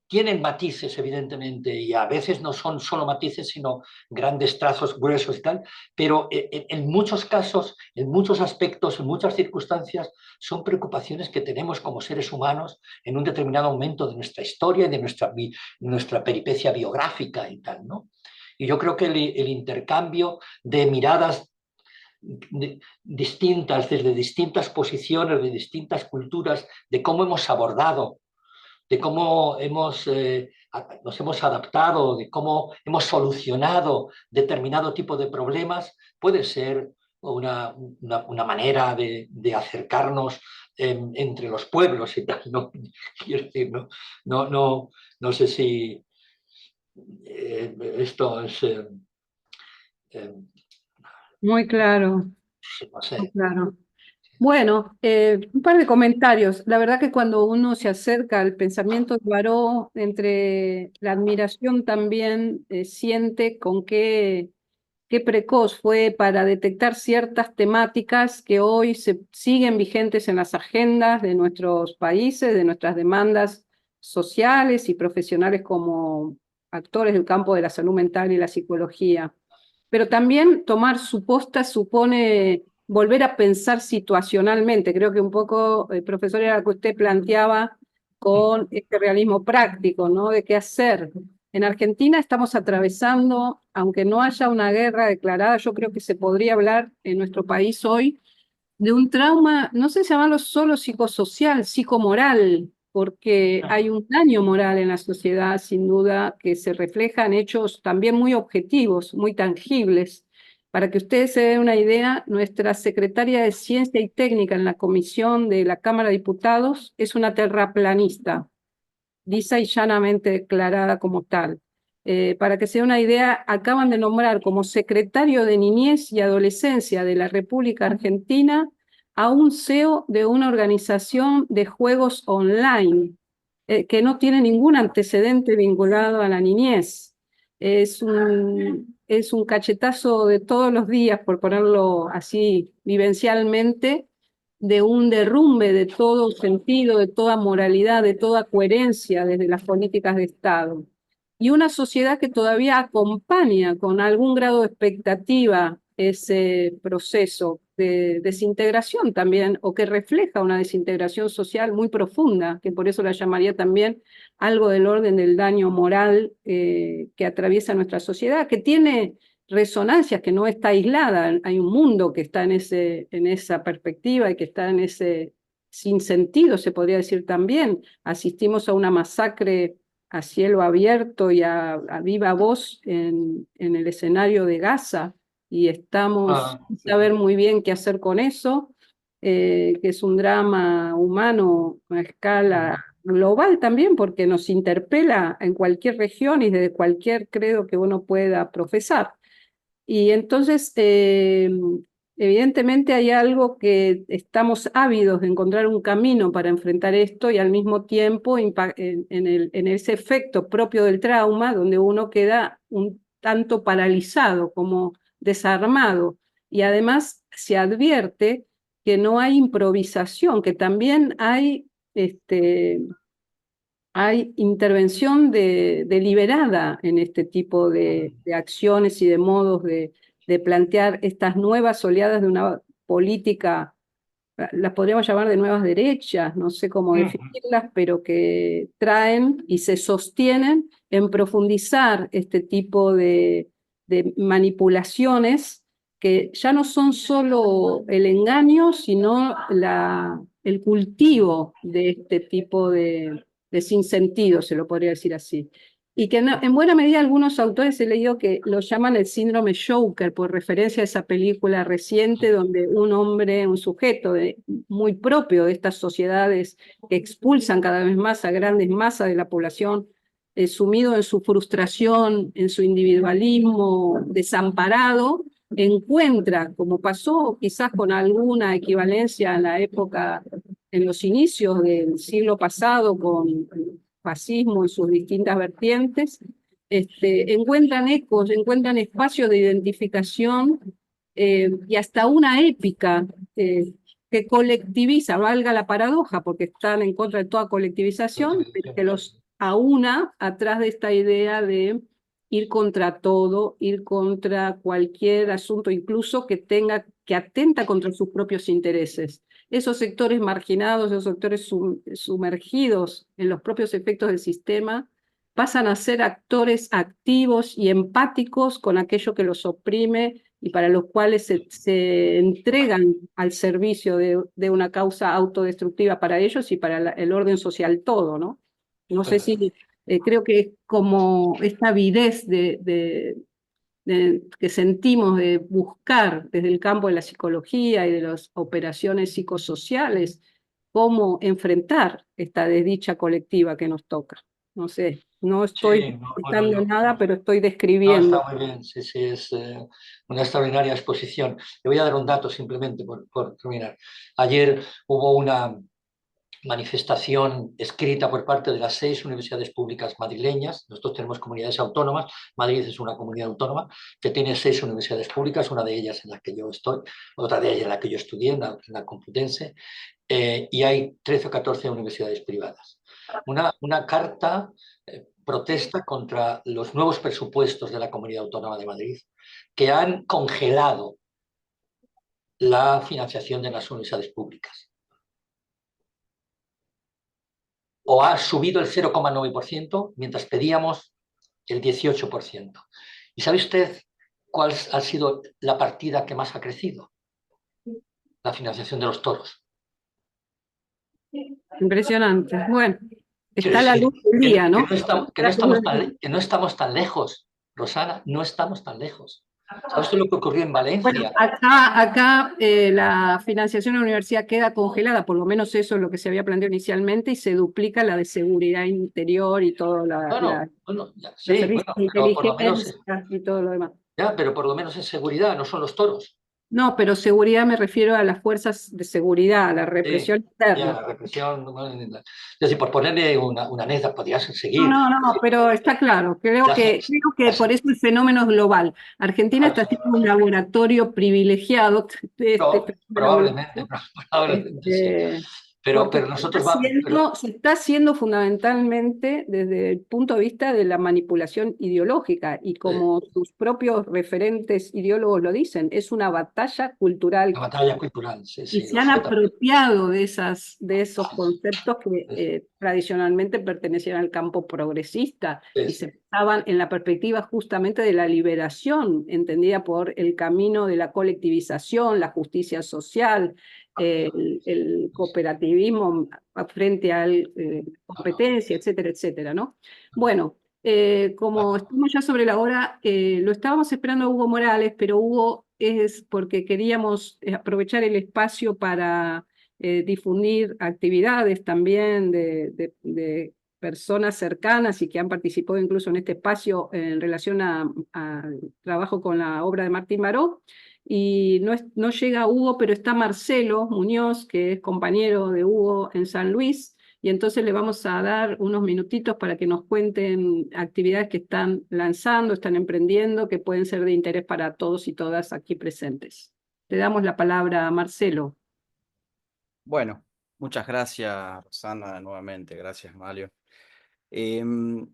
tienen matices, evidentemente, y a veces no son solo matices, sino grandes trazos gruesos y tal, pero en muchos casos, en muchos aspectos, en muchas circunstancias, son preocupaciones que tenemos como seres humanos en un determinado momento de nuestra historia y de nuestra peripecia biográfica y tal, ¿no? Y yo creo que el intercambio de miradas distintas, desde distintas posiciones, de distintas culturas, de cómo hemos abordado, de cómo nos hemos adaptado, de cómo hemos solucionado determinado tipo de problemas, puede ser una manera de acercarnos entre los pueblos y tal, ¿no? Quiero decir, no sé si esto es... Muy claro, no muy sé. claro. Bueno, un par de comentarios. La verdad que cuando uno se acerca al pensamiento de Baró, entre la admiración también siente con qué precoz fue para detectar ciertas temáticas que hoy se siguen vigentes en las agendas de nuestros países, de nuestras demandas sociales y profesionales como actores del campo de la salud mental y la psicología. Pero también tomar su posta supone volver a pensar situacionalmente. Creo que un poco, profesor, era lo que usted planteaba con este realismo práctico, ¿no? De qué hacer. En Argentina estamos atravesando, aunque no haya una guerra declarada, yo creo que se podría hablar en nuestro país hoy de un trauma, no sé si llamarlo solo psicosocial, psicomoral, porque hay un daño moral en la sociedad, sin duda, que se refleja en hechos también muy objetivos, muy tangibles. Para que ustedes se den una idea, nuestra secretaria de Ciencia y Técnica en la comisión de la Cámara de Diputados es una terraplanista, lisa y llanamente declarada como tal. Para que se dé una idea, acaban de nombrar como secretario de Niñez y Adolescencia de la República Argentina a un CEO de una organización de juegos online, que no tiene ningún antecedente vinculado a la niñez. Es un cachetazo de todos los días, por ponerlo así vivencialmente, de un derrumbe de todo sentido, de toda moralidad, de toda coherencia desde las políticas de Estado. Y una sociedad que todavía acompaña con algún grado de expectativa ese proceso de desintegración también, o que refleja una desintegración social muy profunda, que por eso la llamaría también algo del orden del daño moral que atraviesa nuestra sociedad, que tiene resonancias, que no está aislada, hay un mundo que está en esa perspectiva y que está en ese sinsentido, se podría decir también. Asistimos a una masacre a cielo abierto y a viva voz en el escenario de Gaza, y estamos sin saber muy bien qué hacer con eso, que es un drama humano a escala global también, porque nos interpela en cualquier región y desde cualquier credo que uno pueda profesar. Y entonces, evidentemente hay algo que estamos ávidos de encontrar un camino para enfrentar esto, y al mismo tiempo en ese efecto propio del trauma, donde uno queda un tanto paralizado, como desarmado. Y además se advierte que no hay improvisación, que también hay intervención deliberada en este tipo de acciones y de modos de plantear estas nuevas oleadas de una política, las podríamos llamar de nuevas derechas, no sé cómo definirlas, pero que traen y se sostienen en profundizar este tipo de manipulaciones, que ya no son solo el engaño, sino el cultivo de este tipo de sinsentido, se lo podría decir así. Y que en buena medida algunos autores he leído que lo llaman el síndrome Joker, por referencia a esa película reciente donde un hombre, un sujeto muy propio de estas sociedades que expulsan cada vez más a grandes masas de la población, sumido en su frustración, en su individualismo desamparado, encuentra, como pasó quizás con alguna equivalencia en la época, en los inicios del siglo pasado, con el fascismo y sus distintas vertientes, encuentran ecos, encuentran espacios de identificación y hasta una épica que colectiviza, valga la paradoja, porque están en contra de toda colectivización, pero que los aúna atrás de esta idea de ir contra todo, ir contra cualquier asunto, incluso que atenta contra sus propios intereses. Esos sectores marginados, esos sectores sumergidos en los propios efectos del sistema, pasan a ser actores activos y empáticos con aquello que los oprime y para los cuales se entregan al servicio de una causa autodestructiva para ellos y para el orden social todo, ¿no? No sé si, creo que es como esta avidez que sentimos de buscar desde el campo de la psicología y de las operaciones psicosociales cómo enfrentar esta desdicha colectiva que nos toca. No sé, no estoy Sí, no, bueno, contestando nada, pero estoy no, describiendo. está muy bien, sí, sí, es una extraordinaria exposición. Le voy a dar un dato simplemente por terminar. Ayer hubo una manifestación escrita por parte de las 6 universidades públicas madrileñas. Nosotros tenemos comunidades autónomas. Madrid es una comunidad autónoma que tiene 6 universidades públicas, una de ellas en la que yo estoy, otra de ellas en la que yo estudié, en la Complutense, y hay 13 o 14 universidades privadas. Una carta protesta contra los nuevos presupuestos de la Comunidad Autónoma de Madrid, que han congelado la financiación de las universidades públicas. O ha subido el 0,9%, mientras pedíamos el 18%. ¿Y sabe usted cuál ha sido la partida que más ha crecido? La financiación de los toros. Impresionante. Bueno, Quiero está la decir, luz del día, ¿no? que no estamos tan lejos, Rosana, no estamos tan lejos. ¿Sabes lo que ocurrió en Bueno, Valencia? acá la financiación de la universidad queda congelada, por lo menos eso es lo que se había planteado inicialmente, y se duplica la de seguridad interior y todo Bueno, bueno, ya, los sí, servicios bueno, de pero por lo menos, inteligencia y todo lo demás. ya, pero por lo menos es seguridad, no son los toros. No, pero seguridad me refiero a las fuerzas de seguridad, a la Sí, represión ya, interna. la represión. Es decir, por ponerle una anécdota, podrías No, seguir. no, no, pero está claro, Las- creo que las- por eso el fenómeno es global. Argentina está siendo un laboratorio privilegiado de este fenómeno Probablemente, global. probablemente sí. Este, Pero, porque pero nosotros vamos, pero, se está haciendo fundamentalmente desde el punto de vista de la manipulación ideológica y como sus propios referentes ideólogos lo dicen, es una batalla cultural la batalla cultural, sí, y sí, se lo han sé también. apropiado de esos conceptos que tradicionalmente pertenecían al campo progresista y se pensaban en la perspectiva justamente de la liberación, entendida por el camino de la colectivización, la justicia social, el cooperativismo frente a la competencia, etcétera, etcétera, ¿no? Bueno, como estamos ya sobre la hora, lo estábamos esperando a Hugo Morales, pero Hugo es porque queríamos aprovechar el espacio para difundir actividades también de personas cercanas y que han participado incluso en este espacio en relación al trabajo con la obra de Martín Baró. Y no llega Hugo, pero está Marcelo Muñoz, que es compañero de Hugo en San Luis, y entonces le vamos a dar unos minutitos para que nos cuenten actividades que están lanzando, están emprendiendo, que pueden ser de interés para todos y todas aquí presentes. Te damos la palabra a Marcelo. Bueno, muchas gracias, Rosana, nuevamente. Gracias, Mario. Em,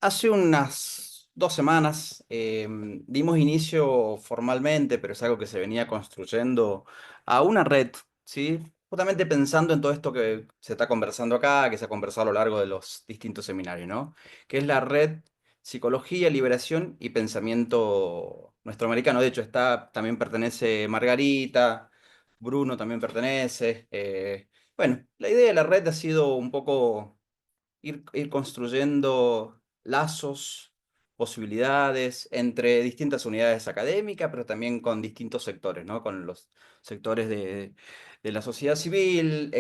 Hace unas 2 semanas dimos inicio formalmente, pero es algo que se venía construyendo, a una red, ¿sí? Justamente pensando en todo esto que se está conversando acá, que se ha conversado a lo largo de los distintos seminarios, ¿no? Que es la red Psicología, Liberación y Pensamiento Nuestroamericano. De hecho, también pertenece Margarita, Bruno también pertenece. Bueno, la idea de la red ha sido un poco ir construyendo lazos, posibilidades entre distintas unidades académicas, pero también con distintos sectores, ¿no? Con los sectores de la sociedad civil,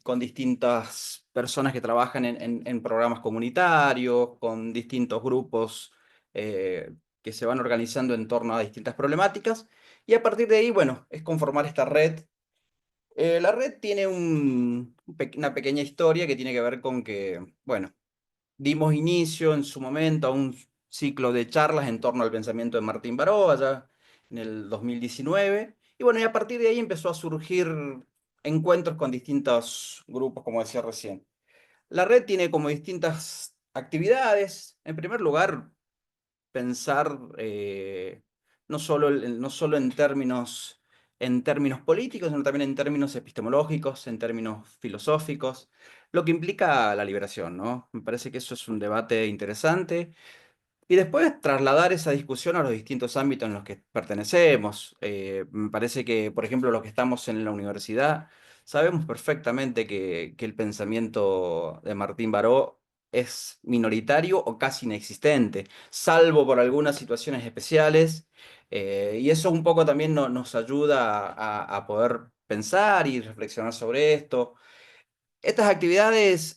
con distintas personas que trabajan en programas comunitarios, con distintos grupos que se van organizando en torno a distintas problemáticas. Y a partir de ahí, bueno, es conformar esta red. La red tiene una pequeña historia que tiene que ver con que, bueno, dimos inicio en su momento a un ciclo de charlas en torno al pensamiento de Martín Baró, allá en el 2019. Y bueno, y a partir de ahí empezó a surgir encuentros con distintos grupos, como decía recién. La red tiene como distintas actividades. En primer lugar, pensar no solo en términos políticos, sino también en términos epistemológicos, en términos filosóficos, lo que implica la liberación, ¿no? Me parece que eso es un debate interesante. Y después trasladar esa discusión a los distintos ámbitos en los que pertenecemos. Me parece que, por ejemplo, los que estamos en la universidad, sabemos perfectamente que el pensamiento de Martín Baró es minoritario o casi inexistente, salvo por algunas situaciones especiales. Y eso un poco también nos ayuda a poder pensar y reflexionar sobre esto. Estas actividades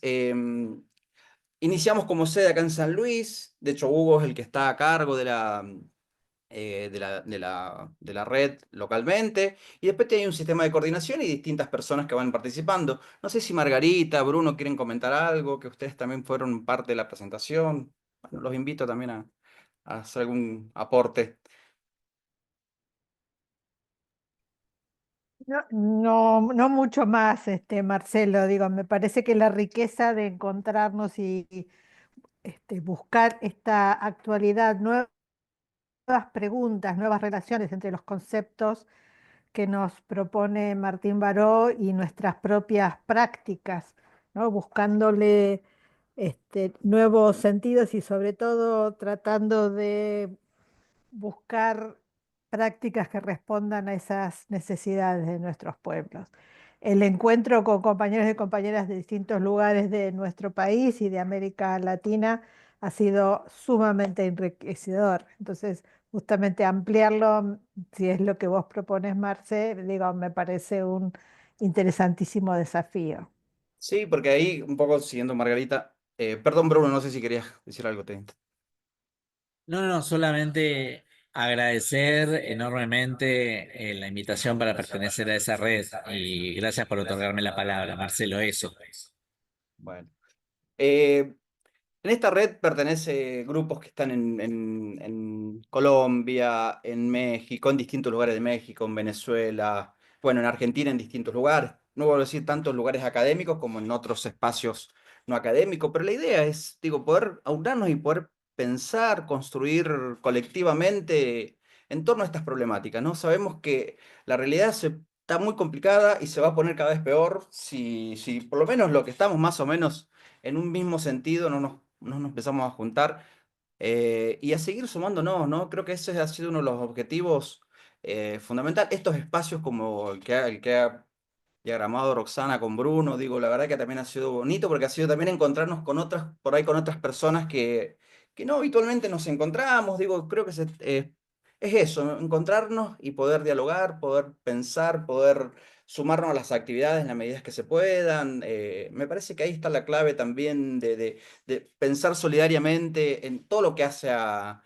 iniciamos como sede acá en San Luis. De hecho, Hugo es el que está a cargo de la red localmente. Y después hay un sistema de coordinación y distintas personas que van participando. No sé si Margarita, Bruno quieren comentar algo, que ustedes también fueron parte de la presentación. Bueno, los invito también a hacer algún aporte. No mucho más, Marcelo. Digo, me parece que la riqueza de encontrarnos y buscar esta actualidad, nuevas preguntas, nuevas relaciones entre los conceptos que nos propone Martín Baró y nuestras propias prácticas, ¿no? Buscándole nuevos sentidos y sobre todo tratando de buscar prácticas que respondan a esas necesidades de nuestros pueblos. El encuentro con compañeros y compañeras de distintos lugares de nuestro país y de América Latina ha sido sumamente enriquecedor. Entonces, justamente ampliarlo, si es lo que vos propones, Marce, digo, me parece un interesantísimo desafío. Sí, porque ahí, un poco siguiendo Margarita, perdón Bruno, no sé si querías decir algo. No, solamente agradecer enormemente la invitación para pertenecer a esa red y gracias por otorgarme la palabra, Marcelo, eso. Bueno. En esta red pertenece grupos que están en Colombia, en México, en distintos lugares de México, en Venezuela, bueno, en Argentina, en distintos lugares. No voy a decir tantos lugares académicos como en otros espacios no académicos, pero la idea es, digo, poder aunarnos y poder pensar, construir colectivamente en torno a estas problemáticas, ¿no? Sabemos que la realidad está muy complicada y se va a poner cada vez peor si por lo menos lo que estamos más o menos en un mismo sentido no nos empezamos a juntar y a seguir sumándonos, ¿no? Creo que ese ha sido uno de los objetivos fundamentales. Estos espacios como el que ha diagramado Roxana con Bruno, digo, la verdad que también ha sido bonito porque ha sido también encontrarnos con otras, por ahí con otras personas que no habitualmente nos encontramos, digo, creo que es eso, ¿no? Encontrarnos y poder dialogar, poder pensar, poder sumarnos a las actividades en las medidas que se puedan. Me parece que ahí está la clave también de pensar solidariamente en todo lo que hace a...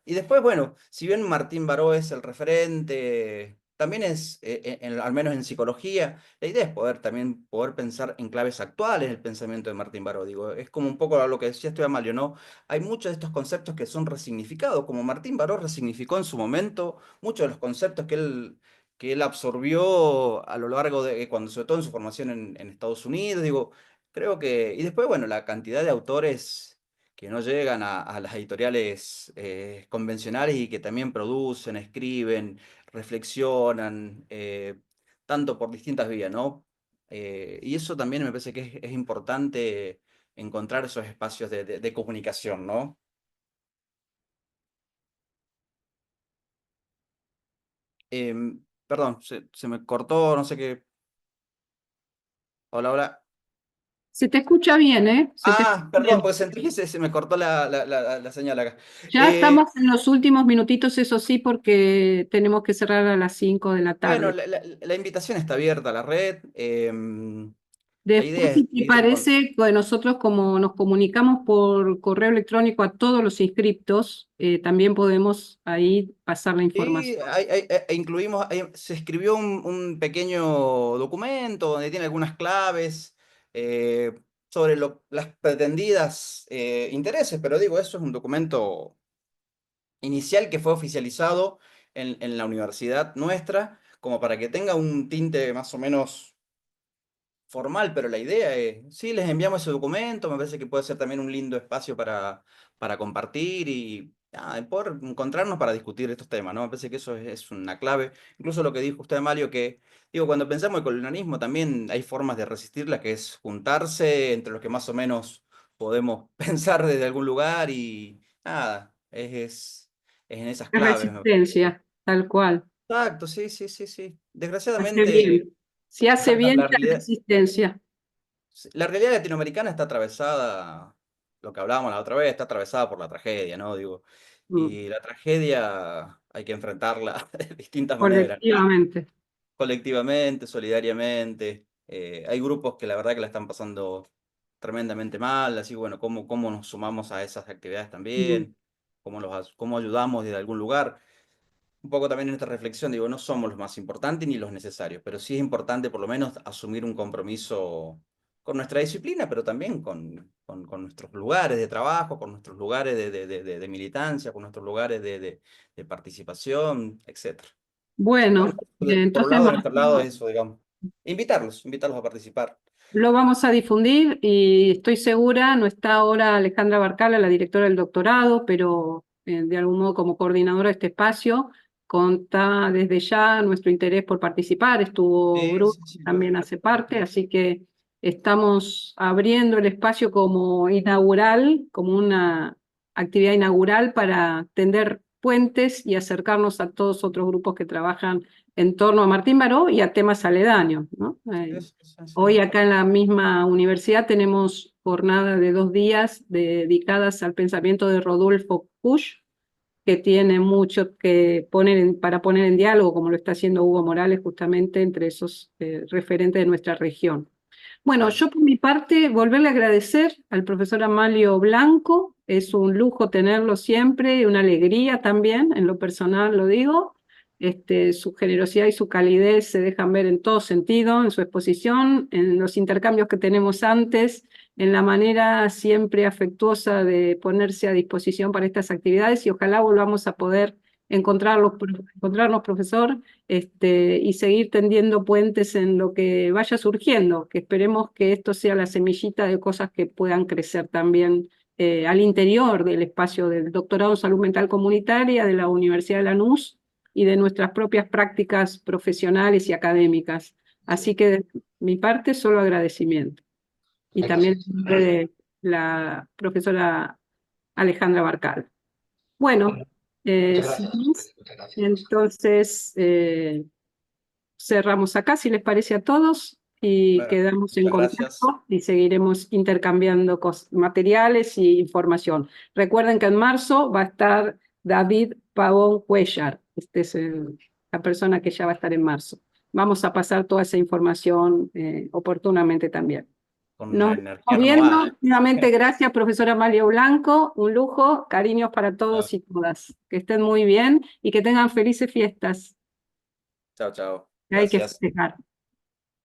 Y después, bueno, si bien Martín Baró es el referente, también es, al menos en psicología, la idea es poder también poder pensar en claves actuales el pensamiento de Martín Baró. Digo, es como un poco lo que decía Esteban Malio, ¿no? Hay muchos de estos conceptos que son resignificados, como Martín Baró resignificó en su momento muchos de los conceptos que él absorbió a lo largo de, cuando sobre todo en su formación en Estados Unidos, digo, creo que, y después, bueno, la cantidad de autores que no llegan a las editoriales convencionales y que también producen, escriben, reflexionan, tanto por distintas vías, ¿no? Y eso también me parece que es importante encontrar esos espacios de comunicación, ¿no? Perdón, se me cortó, no sé qué. Hola, hola. Se te escucha bien, ¿eh? Se te escucha Perdón, bien. pues sentí que se me cortó la señal acá. Ya estamos en los últimos minutitos, eso sí, porque tenemos que cerrar a las 5 de la Bueno, tarde. la invitación está abierta a la red. La Después, idea si es te ir parece, pues nosotros como nos comunicamos por correo electrónico a todos los inscriptos, también podemos ahí pasar la Sí, información. incluimos, se escribió un pequeño documento donde tiene algunas claves sobre las pretendidas intereses, pero digo, eso es un documento inicial que fue oficializado en la universidad nuestra, como para que tenga un tinte más o menos formal, pero la idea es, sí, les enviamos ese documento, me parece que puede ser también un lindo espacio para compartir y poder encontrarnos para discutir estos temas, ¿no? Me parece que eso es una clave. Incluso lo que dijo usted, Mario, que, digo, cuando pensamos en colonialismo también hay formas de resistirla, que es juntarse entre los que más o menos podemos pensar desde algún lugar y nada, es en esas Es claves. resistencia, tal cual. Exacto, sí, sí, sí, sí. Hace Desgraciadamente, bien. Si hace bien, la la realidad, resistencia. la realidad latinoamericana está atravesada, lo que hablábamos la otra vez, está atravesada por la tragedia, ¿no? Digo, Mm, y la tragedia hay que enfrentarla de distintas maneras, colectivamente. colectivamente, solidariamente. Hay grupos que la verdad que la están pasando tremendamente mal, así bueno, cómo nos sumamos a esas actividades Mm. también, cómo ayudamos desde algún lugar. Un poco también en esta reflexión, digo, no somos los más importantes ni los necesarios, pero sí es importante por lo menos asumir un compromiso con nuestra disciplina, pero también con nuestros lugares de trabajo, con nuestros lugares de militancia, con nuestros lugares de participación, etc. Bueno, Bueno, por un entonces lado, de nuestro lado es eso, digamos. Invitarlos a participar. lo vamos a difundir y estoy segura, no está ahora Alejandra Barcala, la directora del doctorado, pero de algún modo como coordinadora de este espacio, conta desde ya nuestro interés por participar. Estuvo Sí, Bruno, sí, sí, también hace parte, así que estamos abriendo el espacio como inaugural, como una actividad inaugural para tender puentes y acercarnos a todos otros grupos que trabajan en torno a Martín Baró y a temas aledaños, ¿no? sí, sí, sí, sí. Hoy acá en la misma universidad tenemos jornada de 2 días dedicadas al pensamiento de Rodolfo Pusch, que tiene mucho que para poner en diálogo, como lo está haciendo Hugo Morales, justamente entre esos referentes de nuestra región. Bueno, Sí. yo por mi parte, volverle a agradecer al profesor Amalio Blanco, es un lujo tenerlo siempre, y una alegría también, en lo personal lo digo. Su generosidad y su calidez se dejan ver en todo sentido, en su exposición, en los intercambios que tenemos antes, en la manera siempre afectuosa de ponerse a disposición para estas actividades, y ojalá volvamos a poder encontrarnos, profesor, y seguir tendiendo puentes en lo que vaya surgiendo, que esperemos que esto sea la semillita de cosas que puedan crecer también al interior del espacio del doctorado en salud mental comunitaria de la Universidad de Lanús y de nuestras propias prácticas profesionales y académicas. Así que de mi parte, solo agradecimiento. Y Hay que hacer también de la profesora Alejandra Barcal. Bueno, Muchas sin gracias, más, muchas gracias. entonces cerramos acá, si les parece a todos, y Bueno, quedamos en muchas gracias. contacto y seguiremos intercambiando materiales y información. Recuerden que en marzo va a estar David Pavón Cuellar, es la persona que ya va a estar en marzo. Vamos a pasar toda esa información oportunamente también. Con una Nos energía estamos viendo. renovada. Nuevamente, gracias, profesora Amalio Blanco. Un lujo, cariños para Chao, todos y todas. Que estén muy bien y que tengan felices fiestas. chao, chao. Que hay que Gracias. festejar.